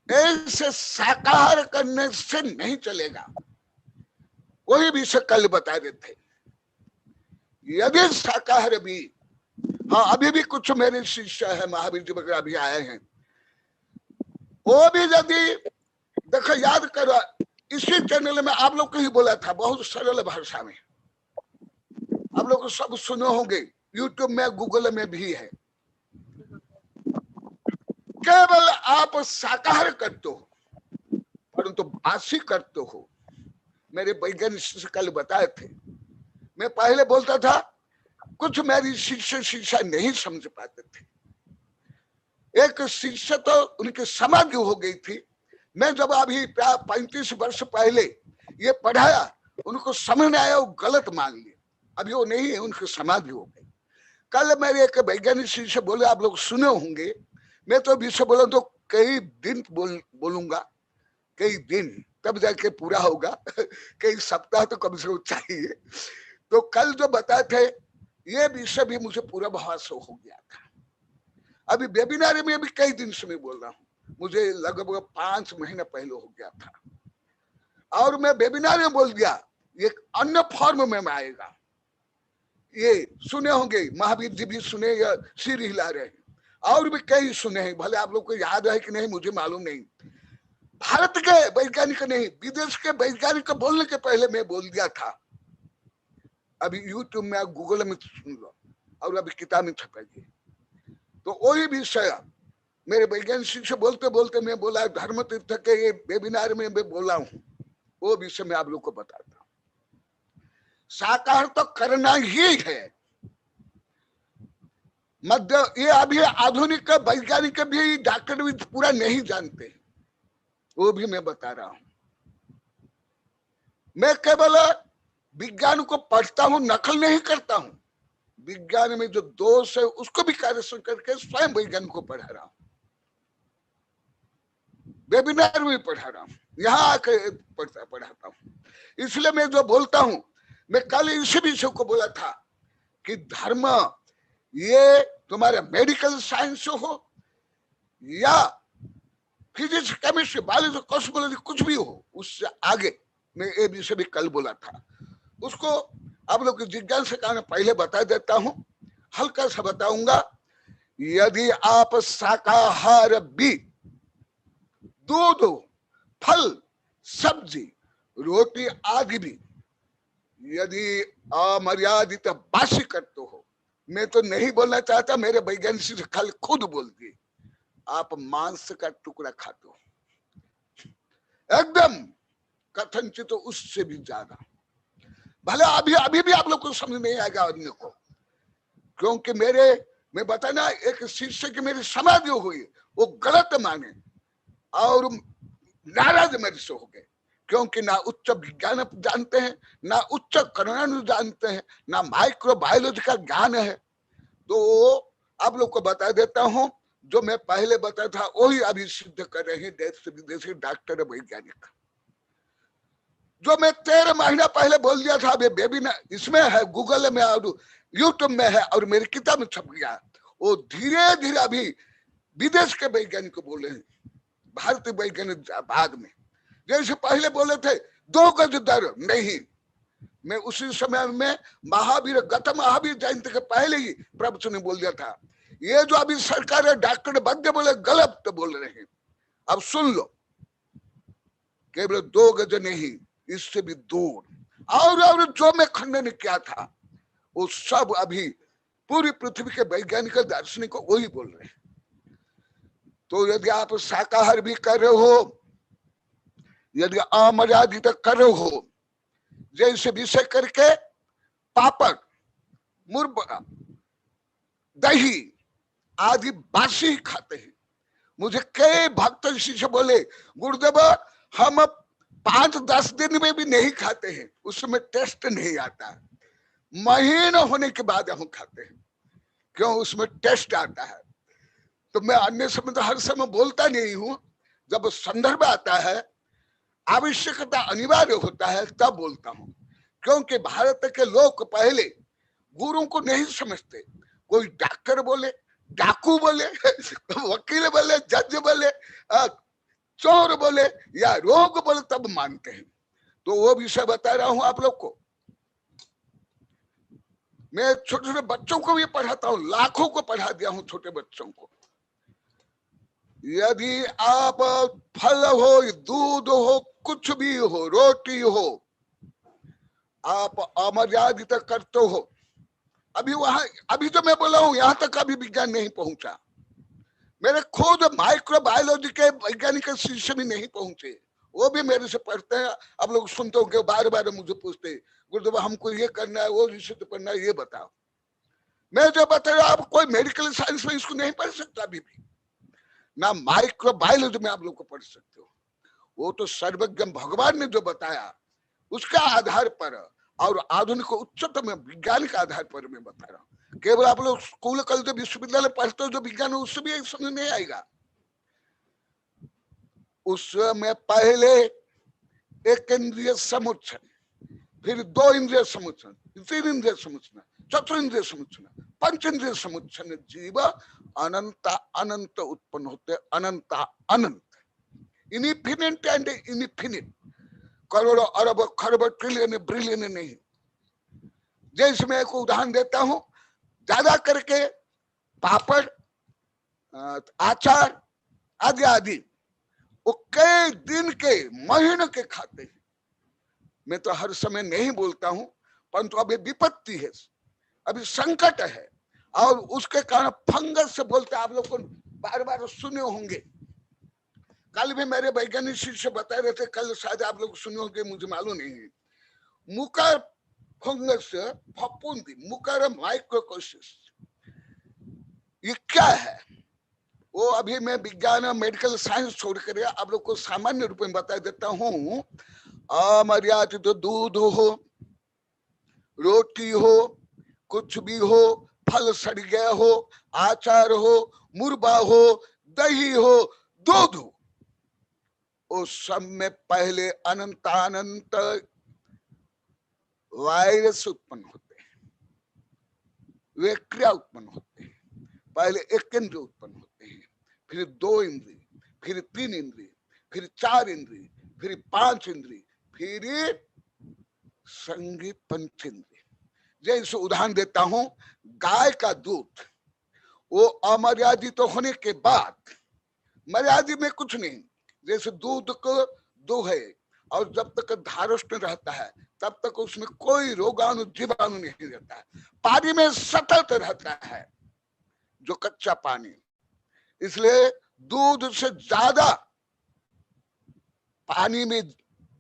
ऐसे साकार करने से नहीं चलेगा, वही विषय कल बता रहे थे। यदि साकार भी, हाँ अभी भी कुछ मेरे शिष्य है महावीर जी वगैरह भी आए हैं, वो भी यदि देखो, याद करो, इसी चैनल में आप लोग को ही बोला था बहुत सरल भाषा में, आप लोग सब सुने होंगे, यूट्यूब में गूगल में भी है। केवल आप शाकाहार करते हो परंतु बासी करते हो। मेरे वैज्ञानिक से कल बताए थे, मैं पहले बोलता था, कुछ मेरी शिष्य नहीं समझ पाते थे। एक शिष्य तो उनकी समाधि हो गई थी। मैं जब अभी 35 वर्ष पहले ये पढ़ाया, उनको समझ में आया, वो गलत मान लिया। अभी वो नहीं है, उनकी समाधि हो गई। कल मेरे एक वैज्ञानिक शिष्य बोले, आप लोग सुने होंगे, मैं तो विषय बोला तो कई दिन बोलूंगा, कई दिन तब जाके पूरा होगा कई सप्ताह तो कम से कम चाहिए। तो कल जो बताए थे ये विषय भी मुझे पूरा भास हो गया था। अभी वेबिनार में भी कई दिन से मैं बोल रहा हूँ, मुझे लगभग 5 महीने पहले हो गया था, और मैं वेबिनार में बोल दिया, ये अन्य फॉर्म में आएगा। ये सुने होंगे, महावीर जी भी सुने या सिर हिला रहे हैं, और भी कई सुने हैं, भले आप लोग को याद है कि नहीं मुझे मालूम नहीं। भारत के वैज्ञानिक नहीं, विदेश के वैज्ञानिक बोलने के पहले मैं बोल दिया था। अभी यूट्यूब में गूगल में सुन लो, और अभी किताब में छपाइए। तो वही विषय मेरे वैज्ञानिक से बोलते बोलते मैं बोला, धर्म तीर्थ के ये वेबिनार में मैं बोला हूँ, वो विषय मैं आप लोग को बताता हूँ। शाकाहार तो करना ही है। मध्य ये अभी आधुनिक वैज्ञानिक भी, डॉक्टर भी पूरा नहीं जानते, वो भी मैं बता रहा हूं। मैं केवल विज्ञान को पढ़ता हूं, नकल नहीं करता हूं। विज्ञान में जो दोष है उसको भी कार्य करके स्वयं वैज्ञान को पढ़ा रहा हूं, वेबिनार में पढ़ा रहा हूं, यहाँ आकर पढ़ाता हूं। इसलिए मैं जो बोलता हूं, मैं कल इसी विषय को बोला था कि धर्म ये तुम्हारा मेडिकल साइंस हो या फिजिक्स, केमिस्ट्री, बायोलॉजी, कॉस्मोलॉजी, कुछ भी हो, उससे आगे मैं ये विषय भी कल बोला था। उसको आप लोग की जिज्ञासा के कारण पहले बता देता हूं, हल्का सा बताऊंगा। यदि आप शाकाहार भी, दूध, फल, सब्जी, रोटी आदि भी यदि अमर्यादित बासी करते हो, मैं तो नहीं बोलना चाहता, मेरे वैज्ञानिक से कल खुद बोल दिए, आप मांस का टुकड़ा खाते हो, एकदम कथनचित तो उससे भी ज्यादा। भले अभी भी आप लोग को समझ नहीं आएगा अन्य को, क्योंकि मैं बताना, एक शिष्य की मेरी समाधि हुई, वो गलत माने और नाराज मेरे से हो गए, क्योंकि ना उच्च विज्ञान जानते हैं, ना उच्च करुणानु जानते हैं, ना माइक्रोबायोलॉजी का ज्ञान है। तो आप लोग को बता देता हूं, जो मैं पहले बताया था वही अभी सिद्ध कर रहे हैं देश विदेशी डॉक्टर वैज्ञानिक। जो मैं 13 महीना पहले बोल दिया था, अभी वेबिनार इसमें है, गूगल में और यूट्यूब में है, और मेरी किताब में छप गया, वो धीरे धीरे अभी विदेश के वैज्ञानिक बोले हैं, भारतीय वैज्ञानिक बाद में। जैसे पहले बोले थे 2 गज दर नहीं, मैं उसी समय में महावीर गत महावीर जयंती के पहले ही प्रवचन ने बोल दिया था, ये जो अभी सरकार है डॉक्टर बद्य बोले गलत तो बोल रहे हैं। अब सुन लो, केवल 2 गज नहीं, इससे भी दूर, और जो मैं खंडन किया था वो सब अभी पूरी पृथ्वी के वैज्ञानिक दार्शनिक को वही बोल रहे हैं। तो यदि आप शाकाहार भी कर रहे हो, यदि अमर्यादित कर रहे हो, जैसे विषय करके पापड़, मुरब्बा, दही आदि बासी खाते हैं। मुझे कई भक्त शिष्य बोले, गुरुदेव हम 5-10 दिन में भी नहीं खाते हैं, उसमें टेस्ट नहीं आता, महीना होने के बाद हम खाते हैं, क्यों? उसमें टेस्ट आता है। तो मैं अन्य समय तो हर समय बोलता नहीं हूं, जब संदर्भ आता है, आवश्यकता अनिवार्य होता है, तब बोलता हूं। क्योंकि भारत के लोग पहले गुरु को नहीं समझते, कोई डॉक्टर बोले, डाकू बोले, वकील बोले, जज बोले, चोर बोले या रोग बोले, तब मानते हैं। तो वो विषय बता रहा हूं आप लोग को। मैं छोटे छोटे बच्चों को भी पढ़ाता हूं, लाखों को पढ़ा दिया हूं छोटे बच्चों को। यदि आप फल हो, दूध हो, कुछ भी हो, रोटी हो, आप अमर्यादित करते हो, अभी वहां, अभी जो मैं बोला हूं यहां तक अभी विज्ञान नहीं पहुंचा। मेरे खुद माइक्रोबायोलॉजी के वैज्ञानिक शिष्य भी नहीं पहुंचे, वो भी मेरे से पढ़ते हैं। अब लोग सुनते हो बार बार मुझे पूछते गुरुदेव हमको ये करना है, वो रिसर्च करना है, ये बताओ। मैं जो बता रहा आप कोई मेडिकल साइंस में इसको नहीं पढ़ सकता अभी भी, ना माइक्रोबायोलॉजी में आप लोग को पढ़ सकते हो। वो तो सर्वज्ञ भगवान ने जो बताया उसका आधार पर और आधुनिक उच्चतम विज्ञान के आधार पर मैं बता रहा हूँ। केवल आप लोग स्कूल कॉलेज विश्वविद्यालय पढ़ते हो जो विज्ञान है उससे भी समझ नहीं आएगा। उसमें पहले एक इंद्रिय समुच्चय, फिर दो इंद्रिय समुच्चय, तीन इंद्रिय समुच्चय, चतुर इंद्रिय समुच्चय, पंच इंद्रिय समुच्चय जीव अनंत अनंत उत्पन्न होते, अनंत अनंत, इनफिनिट एंड इनफिनिट, करोड़ों अरब खरब ट्रिलियन ब्रिलियन नहीं। जैसे मैं एक उदाहरण देता हूं, ज्यादा करके पापड़ आचार आदि आदि वो कई दिन के महीनों के खाते हैं। मैं तो हर समय नहीं बोलता हूं, परंतु अभी विपत्ति है, अभी संकट है, और उसके कारण फंगस से बोलते आप लोग को बार बार सुने होंगे। कल भी मेरे वैज्ञानिक शिष्य बता रहे थे, कल शायद आप लोग सुने होंगे, मुझे मालूम नहीं है। मुकर फंगस फफूंदी, मुकर माइक्रोकोसिस, ये क्या है? वो अभी मैं विज्ञान मेडिकल साइंस छोड़ कर आप लोग को सामान्य रूप में बता देता हूँ। अमर्यादित तो दूध हो, रोटी हो, कुछ भी हो, फल सड़ गया हो, आचार हो, मुरबा हो, दही हो, दूध हो, उस सब में पहले अनंत वायरस उत्पन्न होते हैं, बैक्टीरिया उत्पन्न होते हैं। पहले एक इंद्रिय उत्पन्न होते हैं, फिर दो इंद्रिय, फिर तीन इंद्रिय, फिर चार इंद्रिय, फिर पांच इंद्रिय, फिर संगीत पंच इंद्रिय। जैसे उदाहरण देता हूं, गाय का दूध वो अमर्यादित होने के बाद, मर्यादित में कुछ नहीं, जैसे दूध को दुहे और जब तक धारष्ट रहता है तब तक उसमें कोई रोगाणु जीवाणु नहीं रहता है, पानी में सतत रहता है जो कच्चा पानी, इसलिए दूध से ज्यादा पानी में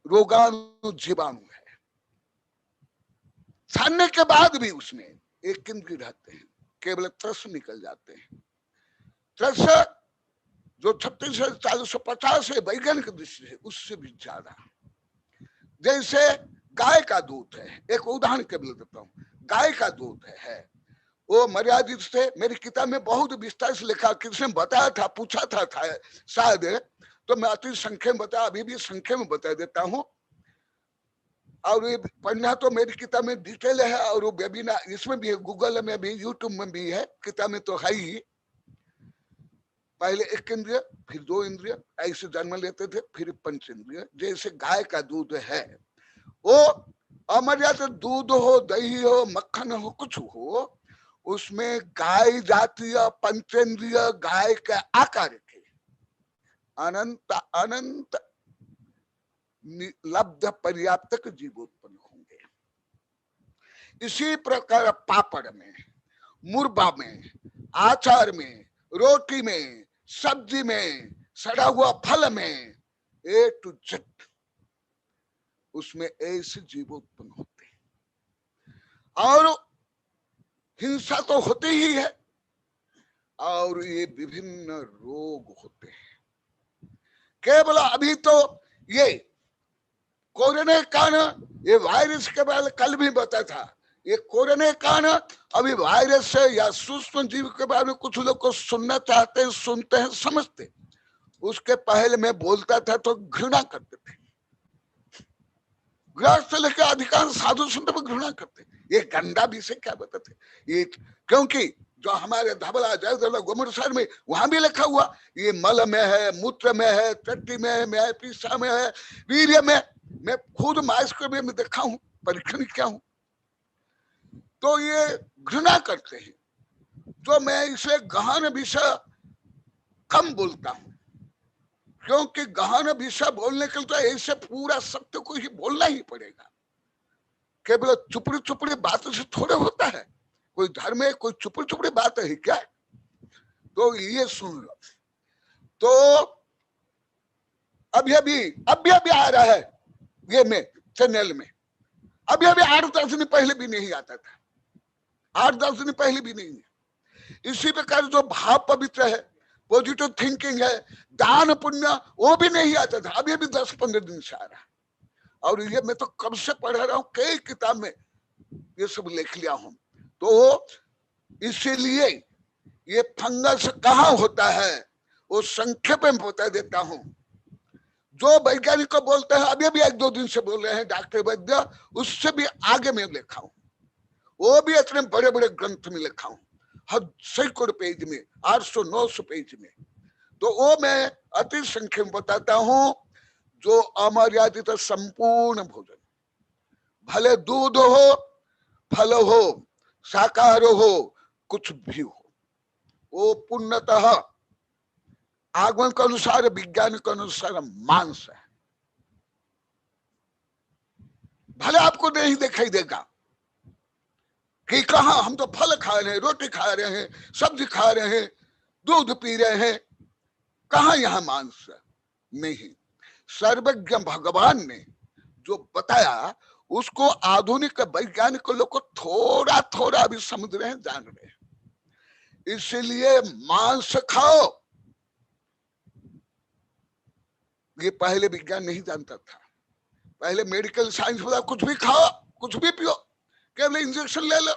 रोगाणु जीवाणु है। छानने के बाद भी उसमें एक इंद्रिय रहते हैं, केवल त्रस निकल जाते हैं। त्रस जो 36 से 450 है वैज्ञानिक दृष्टि से, उससे भी ज्यादा। जैसे गाय का दूध है, एक उदाहरण केवल देता हूँ, गाय का दूध है वो मर्यादित से, मेरी किताब में बहुत विस्तार से लिखा, किसने बताया था, पूछा था शायद, तो मैं अति संख्या में बताया, अभी भी संख्या में बता देता हूँ। और ये पढ़ना तो मेरी किताब में डिटेल है, और वो वेबिनार इसमें भी है, गूगल में भी, यूट्यूब में भी है, किताब में तो है ही। पहले एक इंद्रिय, फिर दो इंद्रिय, ऐसे जन्म लेते थे, फिर पंच इंद्रिय। जैसे गाय का दूध है, वो अमर्यादित दूध हो, दही हो, मक्खन हो, कुछ हो, उसमें गाय जातीय पंचेंद्रिय गाय के आकार के अनंत अनंत लब्ध पर्याप्त जीव उत्पन्न होंगे। इसी प्रकार पापड़ में, मुरबा में, आचार में, रोटी में, सब्जी में, सड़ा हुआ फल में, ए टू जेड उसमें ऐसे जीव उत्पन्न होते हैं। और हिंसा तो होती ही है, और ये विभिन्न रोग होते हैं। केवल अभी तो ये कोरोना कारण, ये वायरस के बारे में कल भी बताया था, ये कोरोना कारण अभी वायरस या सूक्ष्म जीव के बारे में कुछ लोग को सुनना चाहते हैं, सुनते हैं, समझते। उसके पहले मैं बोलता था तो घृणा करते थे, गृहस्थ लेकर अधिकांश साधु संत पर घृणा करते, ये गंदा विषय क्या बताते ये, क्योंकि जो हमारे धबला जयदला गोमरसर में वहां भी लिखा हुआ, ये मल में है, मूत्र में है, टट्टी में है, पीसा में है, वीर्य में। मैं खुद मास्क में देखा हूं, परीक्षण किया हूं, तो ये घृणा करते हैं। तो मैं इसे गहन विषय कम बोलता हूं, क्योंकि गहन विषय बोलने के लिए तो ऐसे पूरा सत्य को ही बोलना ही पड़ेगा। केवल चुपड़ी चुपड़ी बातों से थोड़े होता है, कोई धर्म है, कोई चुपड़ी चुपड़ी बात है क्या? तो ये सुन लो। तो अभी अभी आ रहा है ये में चैनल में, अभी 8-10 दिन पहले भी नहीं आता था, 8-10 दिन पहले भी नहीं है। इसी प्रकार जो भाव पवित्र है, पॉजिटिव थिंकिंग है, दान पुण्य, वो भी नहीं आता था, अभी 10-15 दिन से आ रहा है। और ये मैं तो कब से पढ़ रहा हूँ, कई किताब में ये सब लिख लिया हूं। तो इसीलिए ये फंगस कहाँ होता है वो संक्षेप में बता देता हूं। जो वैज्ञानिक को बोलते हैं, अभी 1-2 दिन से बोल रहे हैं डॉक्टर वैद्य, उससे भी आगे में लिखा हूं, वो भी इतने बड़े बड़े ग्रंथ में लिखा हूं, हर सैकड़ों पेज में, 800-900 पेज में। तो वो मैं अति संक्षेप में बताता हूं। जो अमर्यादित संपूर्ण भोजन, भले दूध हो, फल हो, शाकाहार हो, कुछ भी हो, वो पूर्णतः आगमन के अनुसार, विज्ञान के अनुसार मांस है। भले आपको नहीं दिखाई देगा कि कहा हम तो फल खा रहे हैं, रोटी खा रहे हैं, सब्जी खा रहे हैं, दूध पी रहे हैं, कहा यहां मांस है? नहीं। सर्वज्ञ भगवान ने जो बताया उसको आधुनिक वैज्ञानिक लोग को थोड़ा थोड़ा भी समझ रहे हैं, जान रहे हैं। इसलिए मांस खाओ, ये पहले विज्ञान नहीं जानता था। पहले मेडिकल साइंस बोला कुछ भी खाओ, कुछ भी पियो, केवल इंजेक्शन ले लो,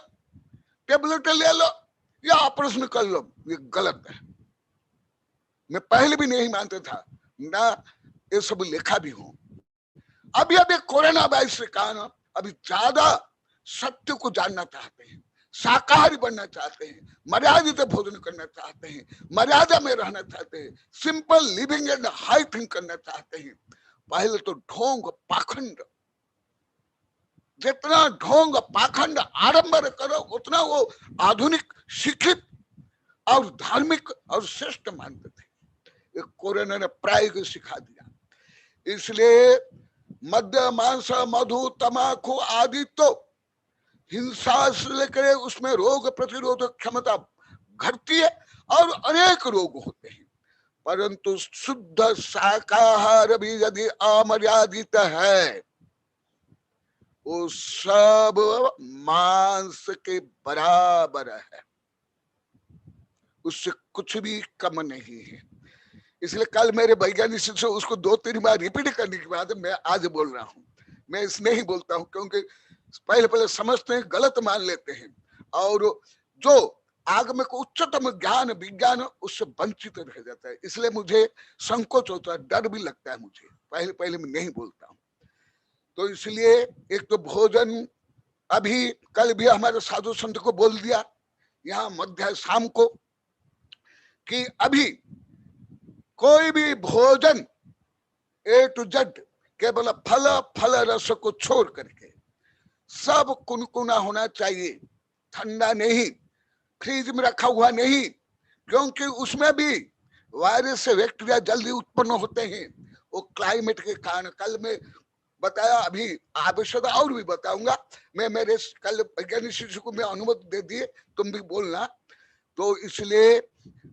टेबलेट ले लो, या ऑपरेशन कर लो। ये गलत है। मैं पहले भी नहीं मानता था, ना ये सब लिखा भी हूं। अभी कोरोना वायरस के कारण अभी ज्यादा सत्य को जानना चाहते हैं, शाकाहारी बनना चाहते हैं, मर्यादित भोजन करना चाहते हैं, मर्यादा में रहना चाहते हैं, simple living and high think करना चाहते हैं। पहले तो ढोंग पाखंड, जितना ढोंग पाखंड आडंबर करो उतना वो आधुनिक, शिक्षित और धार्मिक और श्रेष्ठ मानते थे। कोरोना ने प्राय सिखा दिया। इसलिए मद्य, मांस, मधु, तमाकू आदि तो हिंसा से लेकर उसमें रोग प्रतिरोधक क्षमता घटती है और अनेक रोग होते हैं। परंतु शुद्ध शाकाहार भी यदि अमर्यादित है, वो सब मांस के बराबर है, उससे कुछ भी कम नहीं है। इसलिए कल मेरे वैज्ञानिक से उसको 2-3 बार रिपीट करने के बाद मैं आज बोल रहा हूं। मैं इसमें ही बोलता हूं क्योंकि पहले समझते हैं, गलत मान लेते हैं, और जो आगम को उच्चतम ज्ञान विज्ञान उससे वंचित रह जाता है। इसलिए मुझे संकोच होता है, डर भी लगता है मुझे, पहले मैं नहीं बोलता हूं। तो इसलिए एक तो भोजन, अभी कल भी हमारे साधु संत को बोल दिया यहाँ मध्य शाम को कि अभी कोई भी भोजन A to Z केवल फल रस को छोड़ करके सब कुनकुना होना चाहिए, ठंडा नहीं, फ्रिज में रखा हुआ नहीं, क्योंकि उसमें भी वायरस से बैक्टीरिया जल्दी उत्पन्न होते हैं, वो क्लाइमेट के कारण। कल में बताया, अभी आवश्यक और भी बताऊंगा मैं। मेरे कल वैज्ञानिक शिष्य को मैं अनुमति दे दिए, तुम भी बोलना। तो इसलिए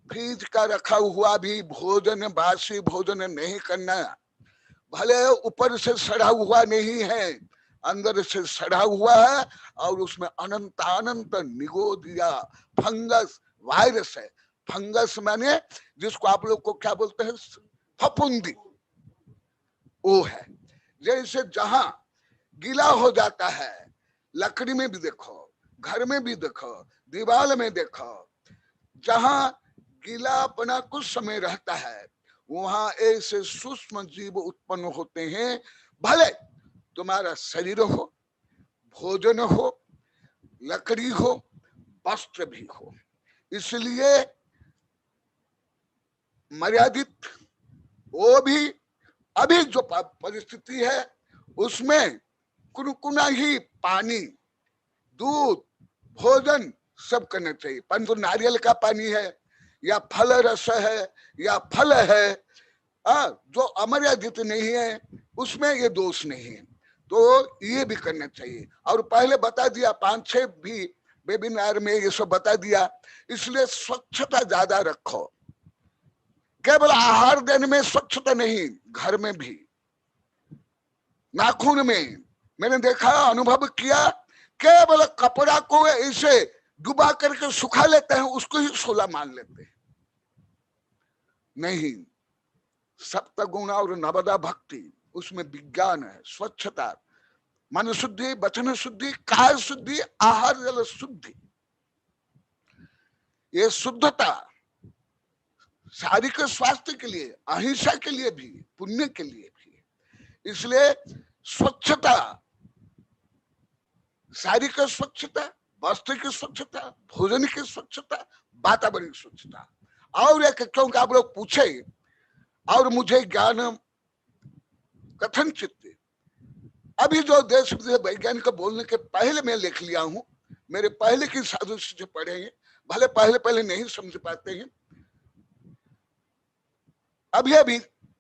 फ्रिज का रखा हुआ भी भोजन, बासी भोजन नहीं करना। भले ऊपर से सड़ा हुआ नहीं है, अंदर से सड़ा हुआ है और उसमें अनंत निगोदिया फंगस वायरस है। फंगस माने जिसको आप लोग को क्या बोलते हैं, फफूंदी, वो है। जैसे जहां गीला हो जाता है, लकड़ी में भी देखो, घर में भी देखो, दीवार में देखो, जहां गीलापना कुछ समय रहता है वहां ऐसे सूक्ष्म जीव उत्पन्न होते हैं। भले तुम्हारा शरीर हो, भोजन हो, लकड़ी हो, वस्त्र भी हो। इसलिए मर्यादित, वो भी अभी जो परिस्थिति है उसमें कुनकुना ही पानी, दूध, भोजन सब करना चाहिए। परंतु नारियल का पानी है या फल रस है या फल है, जो अमर्यादित नहीं है उसमें ये दोष नहीं है, तो ये भी करना चाहिए। और पहले बता दिया 5-6 भी वेबिनार में ये सब बता दिया। इसलिए स्वच्छता ज्यादा रखो। केवल आहार देने में स्वच्छता नहीं, घर में भी, नाखून में। मैंने देखा, अनुभव किया, केवल कपड़ा को ऐसे डुबा करके सुखा लेते हैं, उसको ही सोला मान लेते हैं। नहीं, सप्तगुण और नवदा भक्ति, उसमें विज्ञान है। स्वच्छता, मन शुद्धि, वचन शुद्धि, काय शुद्धि, आहार जल शुद्धि। ये शुद्धता शारीरिक स्वास्थ्य के लिए, अहिंसा के लिए भी, पुण्य के लिए भी। इसलिए स्वच्छता, शारीरिक स्वच्छता, वस्त्र की स्वच्छता, भोजन की स्वच्छता, वातावरण की स्वच्छता। और एक, क्योंकि आप लोग पूछे और मुझे ज्ञान कथन चित्त, अभी जो देश विदेश वैज्ञानिक बोलने के पहले मैं लिख लिया हूं, मेरे पहले की साधु से पढ़ेंगे, भले पहले पहले नहीं समझ पाते हैं, अभी अभी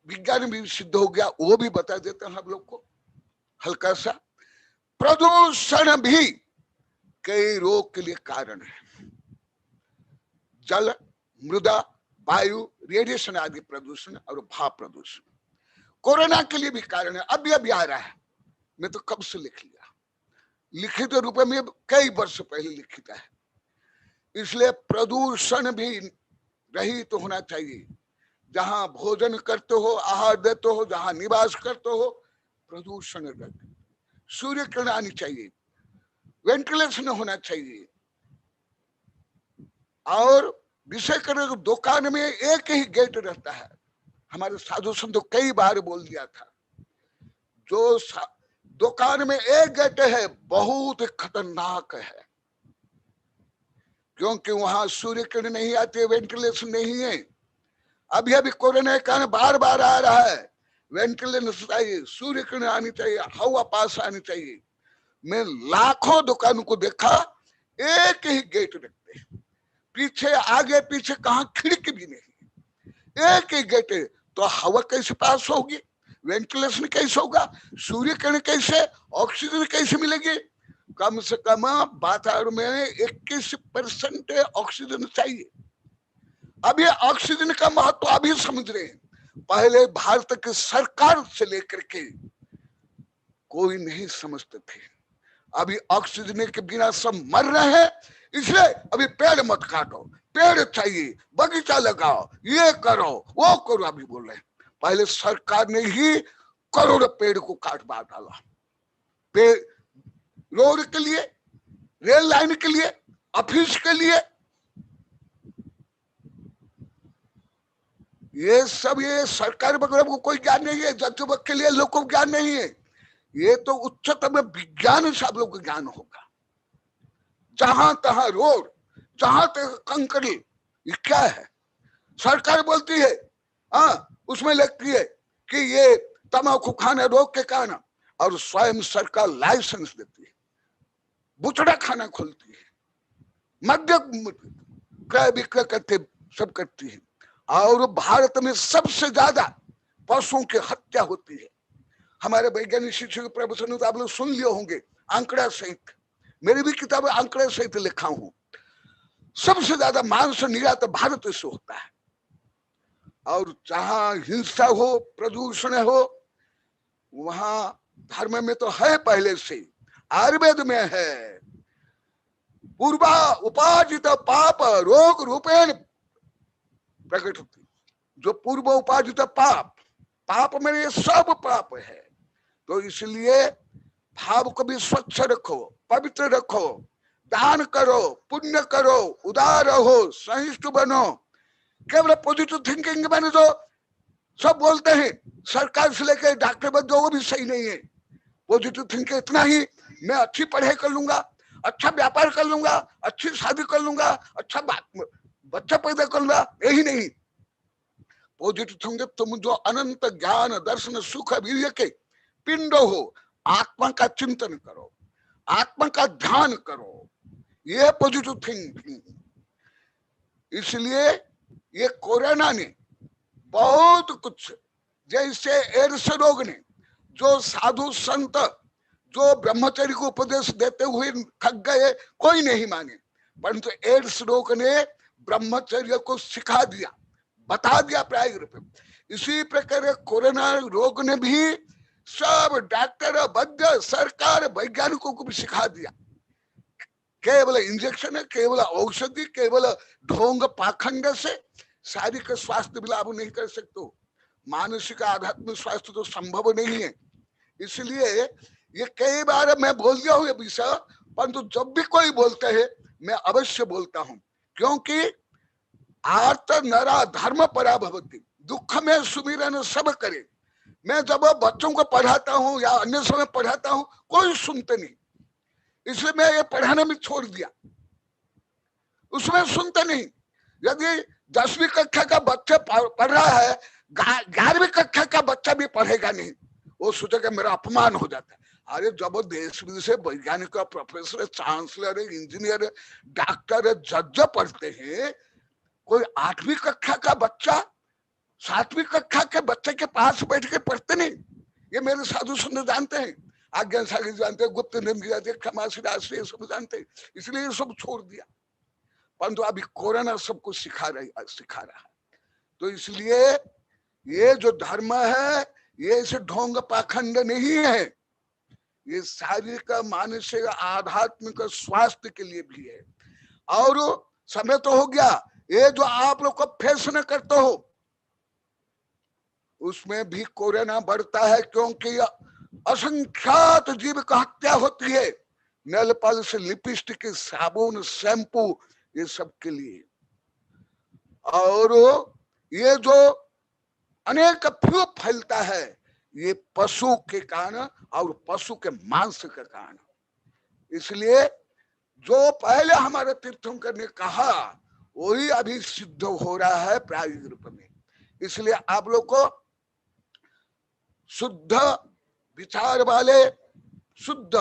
विज्ञान भी सिद्ध हो गया, वो भी बता देते हैं हम लोग को हल्का सा। प्रदूषण भी कई रोग के लिए कारण है। जल, मृदा, वायु, रेडिएशन आदि प्रदूषण और भाप प्रदूषण कोरोना के लिए भी कारण है। अभी आ रहा है, मैं तो कब से लिख लिया, लिखित रूप में कई वर्ष पहले लिखित है। इसलिए प्रदूषण भी रहित तो होना चाहिए। जहां भोजन करते हो, आहार देते हो, जहां निवास करते हो, प्रदूषण रहित। सूर्य किरण आनी चाहिए, वेंटिलेशन होना चाहिए। और विशेष कर दुकान में एक ही गेट रहता है। हमारे साधु संत कई बार बोल दिया था, जो दुकान में एक गेट है बहुत खतरनाक है, क्योंकि वहां सूर्य किरण नहीं आती, वेंटिलेशन नहीं है। अभी अभी कोरोना के कारण बार बार आ रहा है, वेंटिलेशन चाहिए, सूर्य किरण आनी चाहिए, हवा पास आनी चाहिए। मैं लाखों दुकानों को देखा, एक ही गेट रखते, पीछे आगे पीछे कहा खिड़की भी नहीं, एक ही गेट है। तो हवा कैसे पास होगी, वेंटिलेशन कैसे होगा, सूर्य किरण कैसे, ऑक्सीजन कैसे मिलेगी। कम से कम वातावरण में 21% ऑक्सीजन चाहिए। अब ये ऑक्सीजन का महत्व अभी समझ रहे हैं, पहले भारत की सरकार से लेकर के कोई नहीं समझते थे। अभी ऑक्सीजन के बिना सब मर रहे हैं। इसलिए अभी पेड़ मत काटो, पेड़ चाहिए, बगीचा लगाओ, ये करो वो करो, अभी बोल रहे हैं। पहले सरकार ने ही करोड़ों पेड़ को काट बांट डाला, पेड़ रोड के लिए, रेल लाइन के लिए, ऑफिस के लिए, ये सब ये सरकार वगैरह को कोई ज्ञान नहीं है, जगजुबक के लिए लोगों को ज्ञान नहीं है। ये तो उच्चतम विज्ञान से आप लोग को ज्ञान होगा। जहां तहां रोड, जहां तक कंकड़ी, ये क्या है? सरकार बोलती है, हाँ, उसमें लिखती है कि ये तंबाकू खाना रोग के कारण, और स्वयं सरकार लाइसेंस देती है, बुचड़ा खाना खोलती है, मद्य क्रय विक्रय करते, सब करती है। और भारत में सबसे ज्यादा पशुओं की हत्या होती है। हमारे वैज्ञानिक शिक्षक के प्रवचन तो आप लोग सुन लिए होंगे, आंकड़ा सहित, मेरी भी किताब आंकड़े सहित लिखा हूं। सबसे ज्यादा मांस निर्यात भारत से होता है। और जहां हिंसा हो, प्रदूषण हो, वहां धर्म में तो है पहले से, आयुर्वेद में है, पूर्वा उपार्जित पाप रोग रूपेण प्रकट होती। जो पूर्व उपार्जित पाप, पाप में ये सब पाप है। तो इसलिए भाव को भी स्वच्छ रखो, पवित्र रखो, दान करो, पुण्य करो, उदार हो, सहिष्णु बनो। केवल पॉजिटिव थिंकिंग मैंने जो सब बोलते हैं, सरकार से लेकर डॉक्टर बन जाओ, वो भी सही नहीं है। पॉजिटिव थिंकिंग इतना ही, मैं अच्छी पढ़ाई कर लूंगा, अच्छा व्यापार कर लूंगा, अच्छी शादी कर लूंगा, अच्छा बच्चा पैदा कर लूंगा, यही नहीं। पॉजिटिव थिंकिंग तुम जो अनंत ज्ञान दर्शन सुख वीर्य के पिंड हो, आत्मा का चिंतन करो, आत्मा का ध्यान करो, ये पॉजिटिव थिंकिंग। इसलिए ये कोरोना ने बहुत कुछ, जैसे एड्स रोग ने जो साधु संत जो ब्रह्मचर्य को उपदेश देते हुए थक गए, कोई नहीं माने, परंतु एड्स रोग ने ब्रह्मचर्य को सिखा दिया, बता दिया प्रायोगिक रूप में। इसी प्रकार कोरोना रोग ने भी सब डॉक्टर, वैद्य, सरकार, वैज्ञानिकों को भी सिखा दिया। केवल इंजेक्शन है, केवल औषधि, केवल ढोंग पाखंड से शारीरिक स्वास्थ्य भी लाभ नहीं कर सकते, मानसिक आध्यात्मिक स्वास्थ्य तो संभव नहीं है। इसलिए ये कई बार मैं बोल दिया हूँ ये विषय, परंतु जब भी कोई बोलते हैं मैं अवश्य बोलता हूँ, क्योंकि आर्त नरा धर्म परा भवति, दुख में सुमिरन सब करे। मैं जब बच्चों को पढ़ाता हूँ या अन्य समय पढ़ाता हूँ, कोई सुनते नहीं, इसलिए मैं ये पढ़ाना भी छोड़ दिया, उसमें सुनते नहीं। यदि 10वीं कक्षा का बच्चा पढ़ रहा है, 11वीं कक्षा का बच्चा भी पढ़ेगा नहीं, वो सोचेगा मेरा अपमान हो जाता है। अरे जब देश विदेश से वैज्ञानिक, प्रोफेसर, चांसलर, इंजीनियर, डॉक्टर, जज पढ़ते हैं, कोई 8वीं कक्षा का बच्चा 7वीं कक्षा के बच्चे के पास बैठ के पढ़ते नहीं। ये मेरे साधु संत जानते हैं, आज्ञा सागर जानते हैं, गुप्त निधि जानते हैं, खमासी राष्ट्रीय सब जानते हैं, इसलिए ये सब छोड़ दिया। परंतु अभी कोरोना सबको सिखा रहा है। तो इसलिए ये जो धर्म है ये इसे ढोंग पाखंड नहीं है, ये शारीरिक, मानसिक, आध्यात्मिक स्वास्थ्य के लिए भी है। और समय तो हो गया, ये जो आप लोग को फैशन करते हो उसमें भी कोरोना बढ़ता है, क्योंकि असंख्यात जीव का हत्या होती है, नेल पॉलिश, लिपस्टिक, साबुन, शैम्पू, ये सब के लिए। और ये जो अनेक फ्लू फैलता है ये पशु के कारण और पशु के मांस के कारण। इसलिए जो पहले हमारे तीर्थंकर ने कहा वही अभी सिद्ध हो रहा है प्रायोगिक रूप में। इसलिए आप लोग को शुद्ध विचार वाले, शुद्ध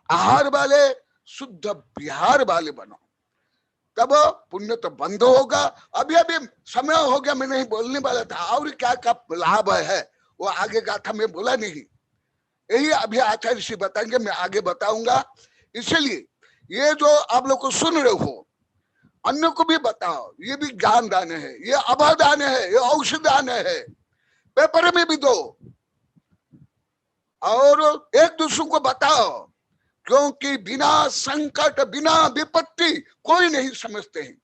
आहार वाले, शुद्ध विहार वाले बनो, तब पुण्य तो बंद होगा। अभी अभी समय हो गया, मैं नहीं बोलने वाला था, और क्या क्या लाभ है वो आगे गाथा में बोला नहीं, यही अभी आचार्य श्री बताएंगे, मैं आगे बताऊंगा। इसलिए ये जो आप लोग को सुन रहे हो अन्य को भी बताओ, ये भी ज्ञान दान है, ये अभयदान है, ये औषधान है, पेपर में भी दो और एक दूसरे को बताओ, क्योंकि बिना संकट, बिना विपत्ति कोई नहीं समझते हैं।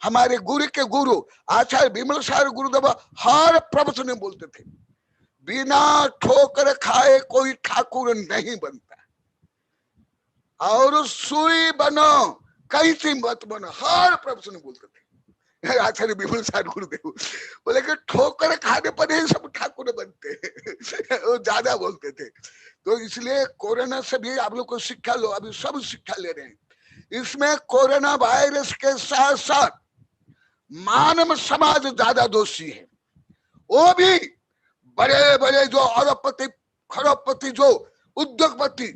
हमारे गुरु के गुरु आचार्य विमल सार गुरुदेव हर प्रवचन में बोलते थे, बिना ठोकर खाए कोई ठाकुर नहीं बनता, और सुई बनो कैसी मत बनो, हर प्रवचन में बोलते थे आचार्य विमल सार गुरुदेव। बोले कि ठोकर खाने पर ही सब ठाकुर बनते हैं, वो ज्यादा बोलते थे। तो इसलिए कोरोना से भी आप लोग को शिक्षा लो, अभी सब शिक्षा ले रहे हैं। इसमें कोरोना वायरस के साथ साथ मानव समाज ज्यादा दोषी है। वो भी बड़े बड़े जो अरबपति, खरबपति, जो उद्योगपति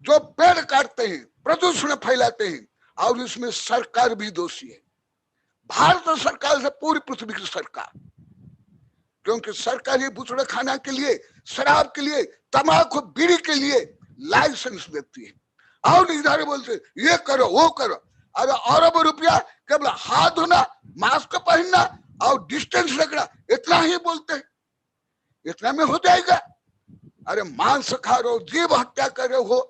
जो पेड़ काटते हैं, प्रदूषण फैलाते हैं, और इसमें सरकार भी दोषी है। भारत सरकार से पूरी पृथ्वी की सरकार, क्योंकि सरकार ये बुचड़ा खाना के लिए, शराब के लिए, तंबाकू, बीड़ी के लिए लाइसेंस देती है, और इधर बोलते ये करो वो करो। अरे अरब रुपया केवल हाथ धोना, मास्क पहनना और डिस्टेंस रखना, इतना ही बोलते हैं, इतना में हो जाएगा। अरे मांस खा रहे हो, जीव हत्या कर रहे हो,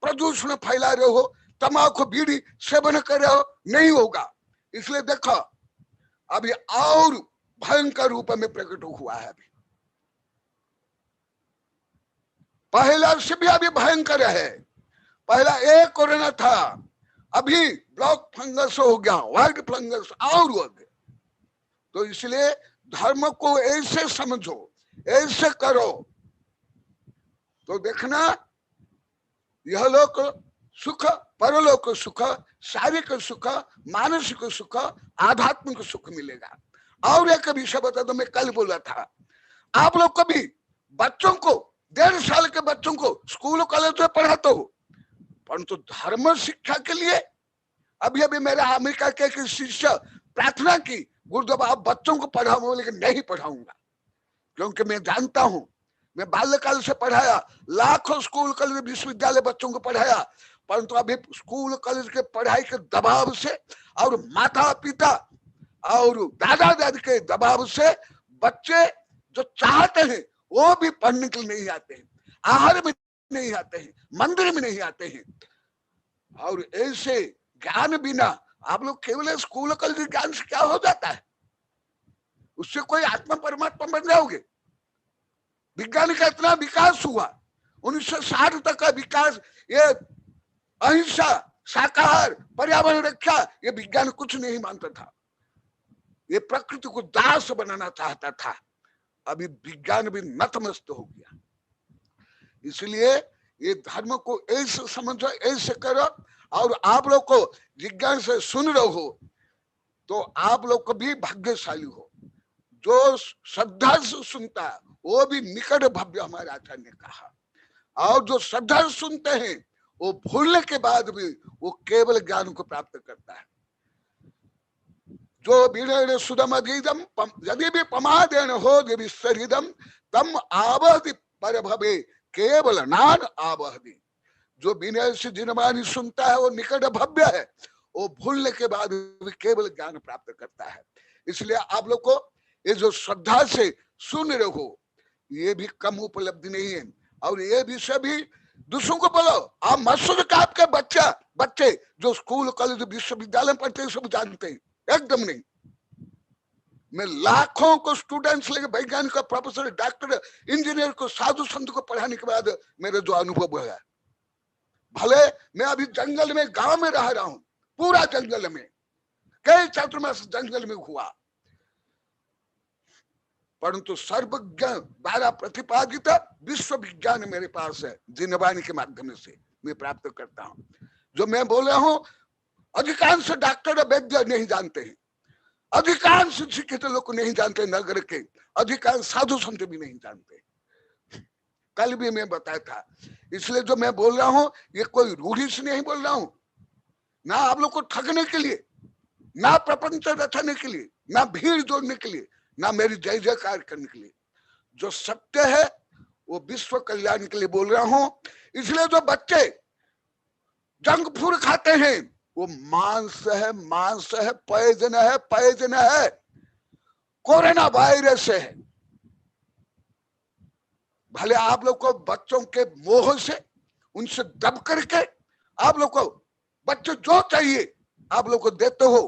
प्रदूषण फैला रहे हो, तंबाकू बीड़ी सेवन कर रहे हो, नहीं होगा। इसलिए देखो अभी और भयंकर रूप में प्रकट हुआ है। अभी पहला से भी अभी भयंकर है। पहला एक कोरोना था, अभी ब्लैक फंगस हो गया, व्हाइट फंगस और हो गया। तो इसलिए धर्म को ऐसे समझो, ऐसे करो, तो देखना यह लोक सुख, परलोक सुख, शारीरिक सुख, मानसिक सुख, आध्यात्मिक सुख मिलेगा। और एक विषय बता दो, मैं कल बोला था, आप लोग कभी बच्चों को, 1.5 साल के बच्चों को स्कूल कॉलेज में पढ़ाते हो, परंतु धर्म शिक्षा के लिए अभी अभी मेरा अमेरिका के एक शिष्य प्रार्थना की, गुरुदेव आप बच्चों को पढ़ाओ, लेकिन नहीं पढ़ाऊंगा, क्योंकि मैं जानता हूं मैं बाल्यकाल से पढ़ाया, लाखों स्कूल कॉलेज विश्वविद्यालय बच्चों को पढ़ाया, परंतु अभी स्कूल कॉलेज के पढ़ाई के दबाव से और माता पिता और दादा दादी के दबाव से बच्चे जो चाहते हैं वो भी पढ़ने के लिए नहीं आते हैं, आहार में नहीं आते हैं, मंदिर में नहीं आते हैं। और ऐसे ज्ञान बिना आप लोग केवल स्कूल कॉलेज ज्ञान से क्या हो जाता है? उससे कोई आत्मा परमात्मा बन जाओगे? विज्ञान का इतना विकास हुआ, 1960 तक का विकास, ये अहिंसा, शाकाहार, पर्यावरण रक्षा, ये विज्ञान कुछ नहीं मानता था, ये प्रकृति को दास बनाना चाहता था। अभी विज्ञान भी नतमस्त हो गया। इसलिए ये धर्म को ऐसे समझो, ऐसे करो। और आप लोग को विज्ञान से सुन रहे हो तो आप लोग को भी भाग्यशाली हो। जो श्रद्धा से सुनता है वो भी निकट भव्य, हमारे आचार्य ने कहा। और जो श्रद्धा से सुनते हैं वो भूलने के बाद भी वो केवल ज्ञान को प्राप्त करता है। जो विनय सुदम अधीदम यदि भी प्रमादेन हो विस्तरिदम तम आवहति पर भवे केवल नान आवहति। जो विनय से जिनवानी सुनता है वो निकट भव्य है, वो भूलने के बाद भी केवल ज्ञान प्राप्त करता है। इसलिए आप लोग को ये जो श्रद्धा से सुन रहे हो ये भी कम उपलब्धि नहीं है। और ये भी सभी दूसरों को बोलो, आप मसूद का आपके बच्चे जो स्कूल कॉलेज विश्वविद्यालय पढ़ते हैं सब जानते हैं, एकदम नहीं। मैं लाखों को स्टूडेंट्स लेके वैज्ञानिक, प्रोफेसर, डॉक्टर, इंजीनियर को, साधु संत को पढ़ाने के बाद मेरा जो अनुभव है, भले मैं अभी जंगल में, गांव में रह रहा हूं, पूरा जंगल में, कई चातुर्मास जंगल में हुआ, परंतु सर्वज्ञ द्वारा प्रतिपादित विश्व विज्ञान मेरे पास है, जिनवाणी के माध्यम से मैं प्राप्त करता हूं। जो मैं बोल रहा हूं अधिकांश डॉक्टर वैद्य नहीं जानते हैं, अधिकांश शिक्षित लोग नहीं जानते, नगर के अधिकांश साधु संत भी नहीं जानते। कल भी मैं बताया था। इसलिए जो मैं बोल रहा हूं ये कोई रूढ़ी से नहीं बोल रहा हूं, ना आप लोग को ठगने के लिए, ना प्रपंच रचने के लिए, ना भीड़ जोड़ने के लिए, ना मेरी जय जयकार करने के लिए। जो सत्य है वो विश्व कल्याण के लिए बोल रहा हूं। इसलिए जो बच्चे जंक फूड खाते हैं वो मांस है, मांस है, पॉइजन है, पॉइजन है, कोरोना वायरस है। भले आप लोग को बच्चों के मोह से उनसे दब करके आप लोग को बच्चे जो चाहिए आप लोग को देते हो,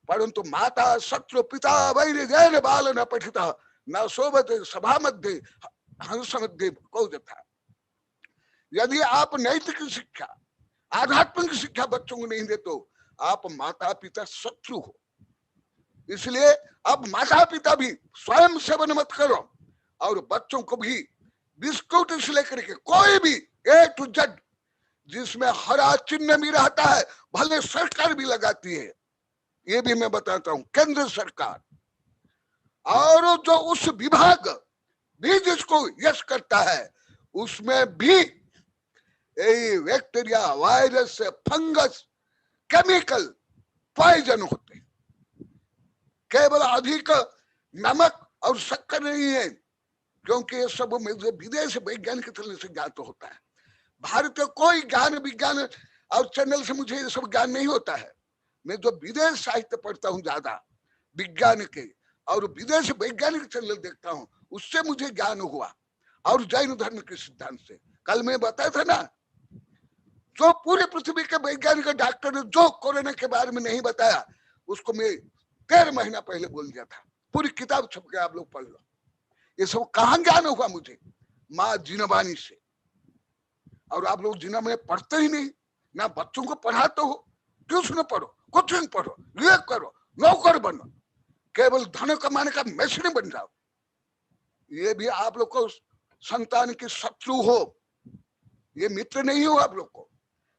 परंतु माता शत्रु पिता वैर जैन बाल न पठिता न शोभत सभा मध्य हंस मध्य को था। यदि आप नैतिक शिक्षा, आध्यात्मिक शिक्षा बच्चों को नहीं देते हो, आप माता पिता शत्रु हो। इसलिए अब माता पिता भी स्वयं सेवन मत करो और बच्चों को भी बिस्कुट से लेकर के कोई भी A to Z जिसमें हरा चिन्ह भी रहता है, भले सरकार भी लगाती है, ये भी मैं बताता हूं, केंद्र सरकार, और जो उस विभाग भी जिसको यश करता है उसमें भी bacteria, virus, fungus, chemical, poison होते हैं। केवल अधिक नमक और शक्कर नहीं है, क्योंकि ये सब विदेश वैज्ञानिक चलने से ज्ञात होता है। भारत का कोई ज्ञान विज्ञान और चैनल से मुझे ये सब ज्ञान नहीं होता है। मैं जो विदेश साहित्य पढ़ता हूँ ज्यादा विज्ञान के, और विदेश वैज्ञानिक चैनल देखता हूँ, उससे मुझे ज्ञान हुआ, और जैन धर्म के सिद्धांत से। कल मैं बताया था ना, जो पूरे पृथ्वी के वैज्ञानिक डॉक्टर ने जो कोरोना के बारे में नहीं बताया उसको मैं 13 महीना पहले बोल दिया था। पूरी किताब छप के आप लोग पढ़ लो। ये सब कहाँ ज्ञान हुआ मुझे? माँ जिनवानी से। और आप लोग जिना में पढ़ते ही नहीं, ना बच्चों को पढ़ाते हो, ट्यूशन पढ़ो, कोचिंग पढ़ो, ये करो, नौकर बनो, केवल धन कमाने का मशीन बन जाओ। ये भी आप लोग को संतान की शत्रु हो, ये मित्र नहीं हो आप लोग को।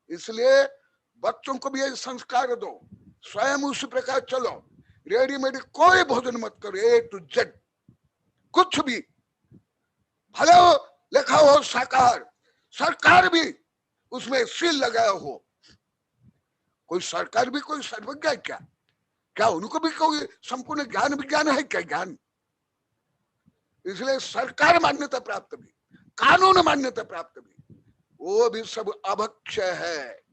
इसलिए बच्चों को भी ये संस्कार दो, स्वयं उसी प्रकार चलो। रेडीमेड कोई भोजन मत करो, A to Z कुछ भी, भले हो लिखा हो शाकाहार, सरकार भी उसमें सील लगाया हो। कोई सरकार भी कोई सर्वज्ञ है क्या? क्या उनको भी कोई संपूर्ण ज्ञान विज्ञान है क्या? ज्ञान। इसलिए सरकार मान्यता प्राप्त भी, कानून मान्यता प्राप्त भी, वो भी सब अभक्ष्य है।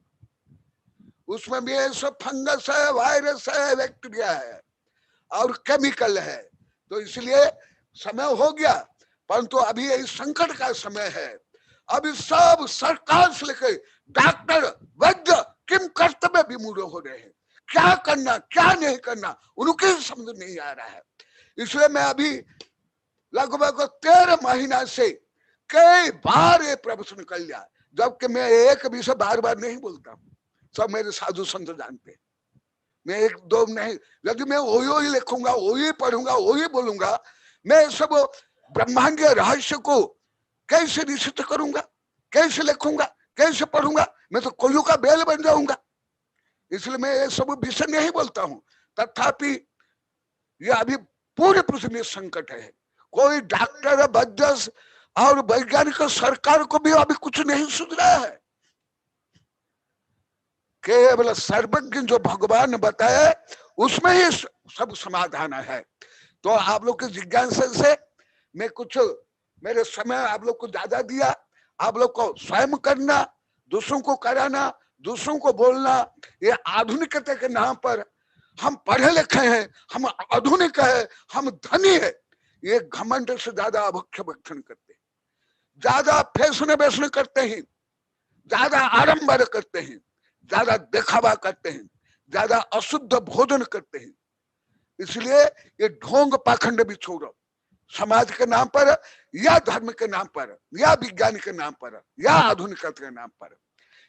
उसमें भी ये सब फंगस है, वायरस है, बैक्टीरिया है और केमिकल है। तो इसलिए समय हो गया, परंतु अभी ये संकट का समय है। अभी सब सरकार से लेकर डॉक्टर वैद्य किम कर्तव्य विमूढ़ हो रहे हैं। क्या करना क्या नहीं करना उनके समझ नहीं आ रहा है। इसलिए मैं अभी लगभग 13 महीना से कई बार ये प्रवचन कर लिया, जबकि मैं एक भी से बार बार नहीं बोलता हूँ। सब मेरे साधु संत जानते हैं, मैं एक दो नहीं, यदि मैं वही लिखूंगा, वही पढ़ूंगा, वही बोलूंगा, मैं सब ब्रह्मांडीय रहस्य को कैसे निश्चित करूंगा, कैसे लिखूंगा, कैसे पढ़ूंगा? मैं तो कोयू का बेल बन जाऊंगा। इसलिए मैं ये सब विषय नहीं बोलता हूं। तथापि ये अभी पूरे पृथ्वी में संकट है। कोई डॉक्टर वैद्य और वैज्ञानिक सरकार को भी अभी कुछ नहीं सुझ रहा है। केवल सर्वज्ञ जो भगवान बताए उसमें ही सब समाधान है। तो आप लोग के जिज्ञासा से मैं कुछ, मेरे समय आप लोग को ज्यादा दिया। आप लोग को स्वयं करना, दूसरों को कराना, दूसरों को बोलना, ये आधुनिकता के नाम पर हम पढ़े लिखे हैं, हम आधुनिक है, हम धनी है, ये घमंड से ज्यादा अभक्ष्य भक्षण करते हैं, ज्यादा फैशन करते हैं, ज्यादा आडंबर करते हैं, ज्यादा दिखावा करते हैं, ज्यादा अशुद्ध भोजन करते हैं। इसलिए ये ढोंग पाखंड भी छोड़ो, समाज के नाम पर या धर्म के नाम पर या विज्ञान के नाम पर या आधुनिकता के नाम पर।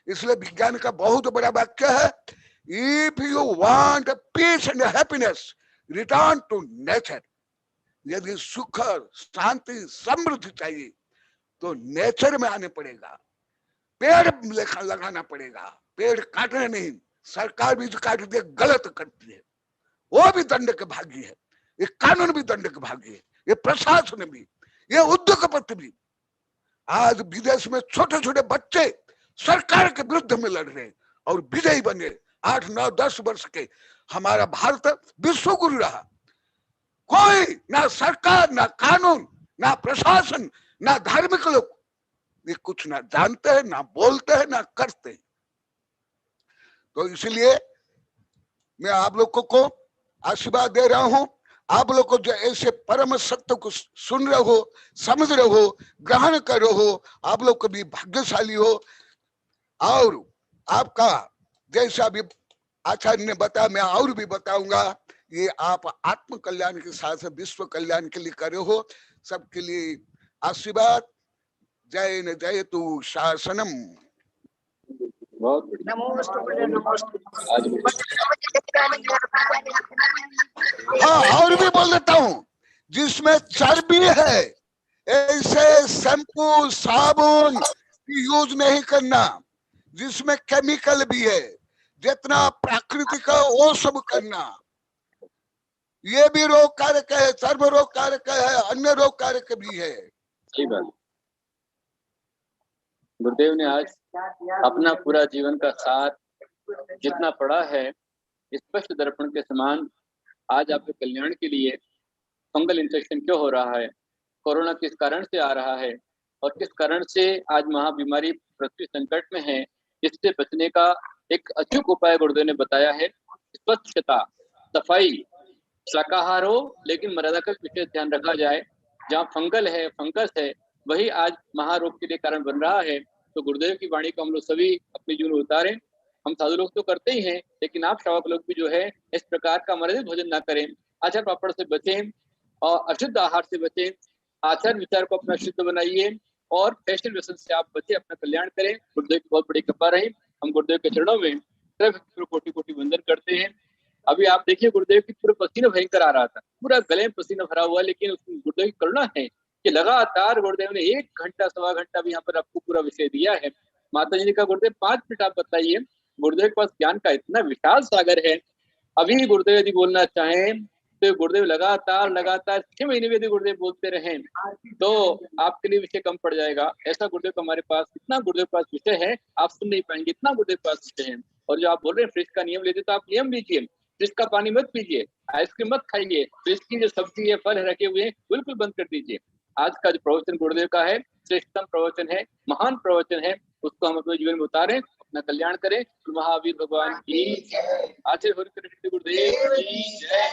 इसलिए विज्ञान का बहुत बड़ा वाक्य है, if you want peace and happiness return to nature. यदि सुख शांति समृद्धि चाहिए तो नेचर में आने पड़ेगा, पेड़ लगाना पड़ेगा, पेड़ काटने नहीं। सरकार भी जो काट दे गलत करती है, वो भी दंड के भागी है, ये कानून भी दंड के भागी है, ये प्रशासन भी, ये उद्योगपति भी। आज विदेश में छोटे छोटे बच्चे सरकार के विरुद्ध में लड़ रहे और विजयी बने, 8, 9, 10 वर्ष के। हमारा भारत विश्व गुरु रहा। कोई ना सरकार, ना कानून, ना प्रशासन, ना धार्मिक लोग, ये कुछ ना जानते हैं, ना बोलते हैं, ना करते हैं। तो इसलिए मैं आप लोगों को आशीर्वाद दे रहा हूं। आप लोग को जो ऐसे परम सत्य को सुन रहे हो, समझ रहे हो, ग्रहण कर रहे हो, आप लोग को भी भाग्यशाली हो। और आपका जैसा भी आचार्य ने बताया, मैं और भी बताऊंगा, ये आप आत्म कल्याण के साथ विश्व कल्याण के लिए करे हो। सबके लिए आशीर्वाद। जय न जय तु शासनम। हाँ, और भी बोल देता हूँ, जिसमें चर्बी है ऐसे शैम्पू साबुन यूज नहीं करना, जिसमें केमिकल भी है, जितना प्राकृतिक है वो सब करना। ये भी रोग कारक है, सर्व रोग कारक है, अन्य रोग कारक भी है। सही बात। गुरुदेव ने आज अपना पूरा जीवन का सार जितना पढ़ा है, स्पष्ट दर्पण के समान आज आपके कल्याण के लिए फंगल इन्फेक्शन क्यों हो रहा है, कोरोना किस कारण से आ रहा है और किस कारण से आज महाबीमारी पृथ्वी संकट में है, इससे बचने का एक अचूक उपाय गुरुदेव ने बताया है। स्वच्छता, सफाई, शाकाहार हो लेकिन मर्यादा का विशेष ध्यान रखा जाए। जहाँ फंगल है, फंगस है, वही आज महारोग के लिए कारण बन रहा है। तो गुरुदेव की वाणी को हम लोग सभी अपने जीवन में उतारें। हम साधु लोग तो करते ही हैं, लेकिन आप श्रावक लोग भी जो है इस प्रकार का मर्यादित भोजन ना करें, आचार पापड़ से बचें और अशुद्ध आहार से बचें, आचार विचार को अपना शुद्ध बनाइए और फैशन व्यसन से आप बचे, अपना कल्याण करें। गुरुदेव की बहुत बड़ी कृपा रही। हम गुरुदेव के चरणों में कोटि कोटि वंदन करते हैं। अभी आप देखिए गुरुदेव की पूरे पसीना भयंकर आ रहा था, पूरा गले में पसीना भरा हुआ, लेकिन उसमें गुरुदेव की करुणा है कि लगातार गुरुदेव ने 1 घंटा सवा घंटा भी यहाँ पर आपको पूरा विषय दिया है। माता जी ने कहा गुरुदेव 5 मिनट आप बताइए। गुरुदेव के पास ज्ञान का इतना विशाल सागर है। अभी गुरुदेव यदि बोलना चाहें तो गुरुदेव लगातार 6 महीने में यदि गुरुदेव बोलते रहे तो आपके लिए विषय कम पड़ जाएगा। ऐसा गुरुदेव का हमारे पास, इतना गुरुदेव के पास विषय है, आप सुन नहीं पाएंगे, इतना गुरुदेव के पास विषय है। और जो आप बोल रहे हैं फ्रिज का नियम लेते, तो आप नियम लीजिए, फ्रिज का पानी मत पीजिए, आइसक्रीम मत खाइए, फ्रिज की जो सब्जी है, फल रखे हुए हैं, बिल्कुल बंद कर दीजिए। आज का जो प्रवचन गुरुदेव का है श्रेष्ठतम प्रवचन है, महान प्रवचन है, उसको हम अपने जीवन में उतारें, अपना कल्याण करें। महावीर भगवान की आचार्य हरिकृष्ण गुरुदेव की जय।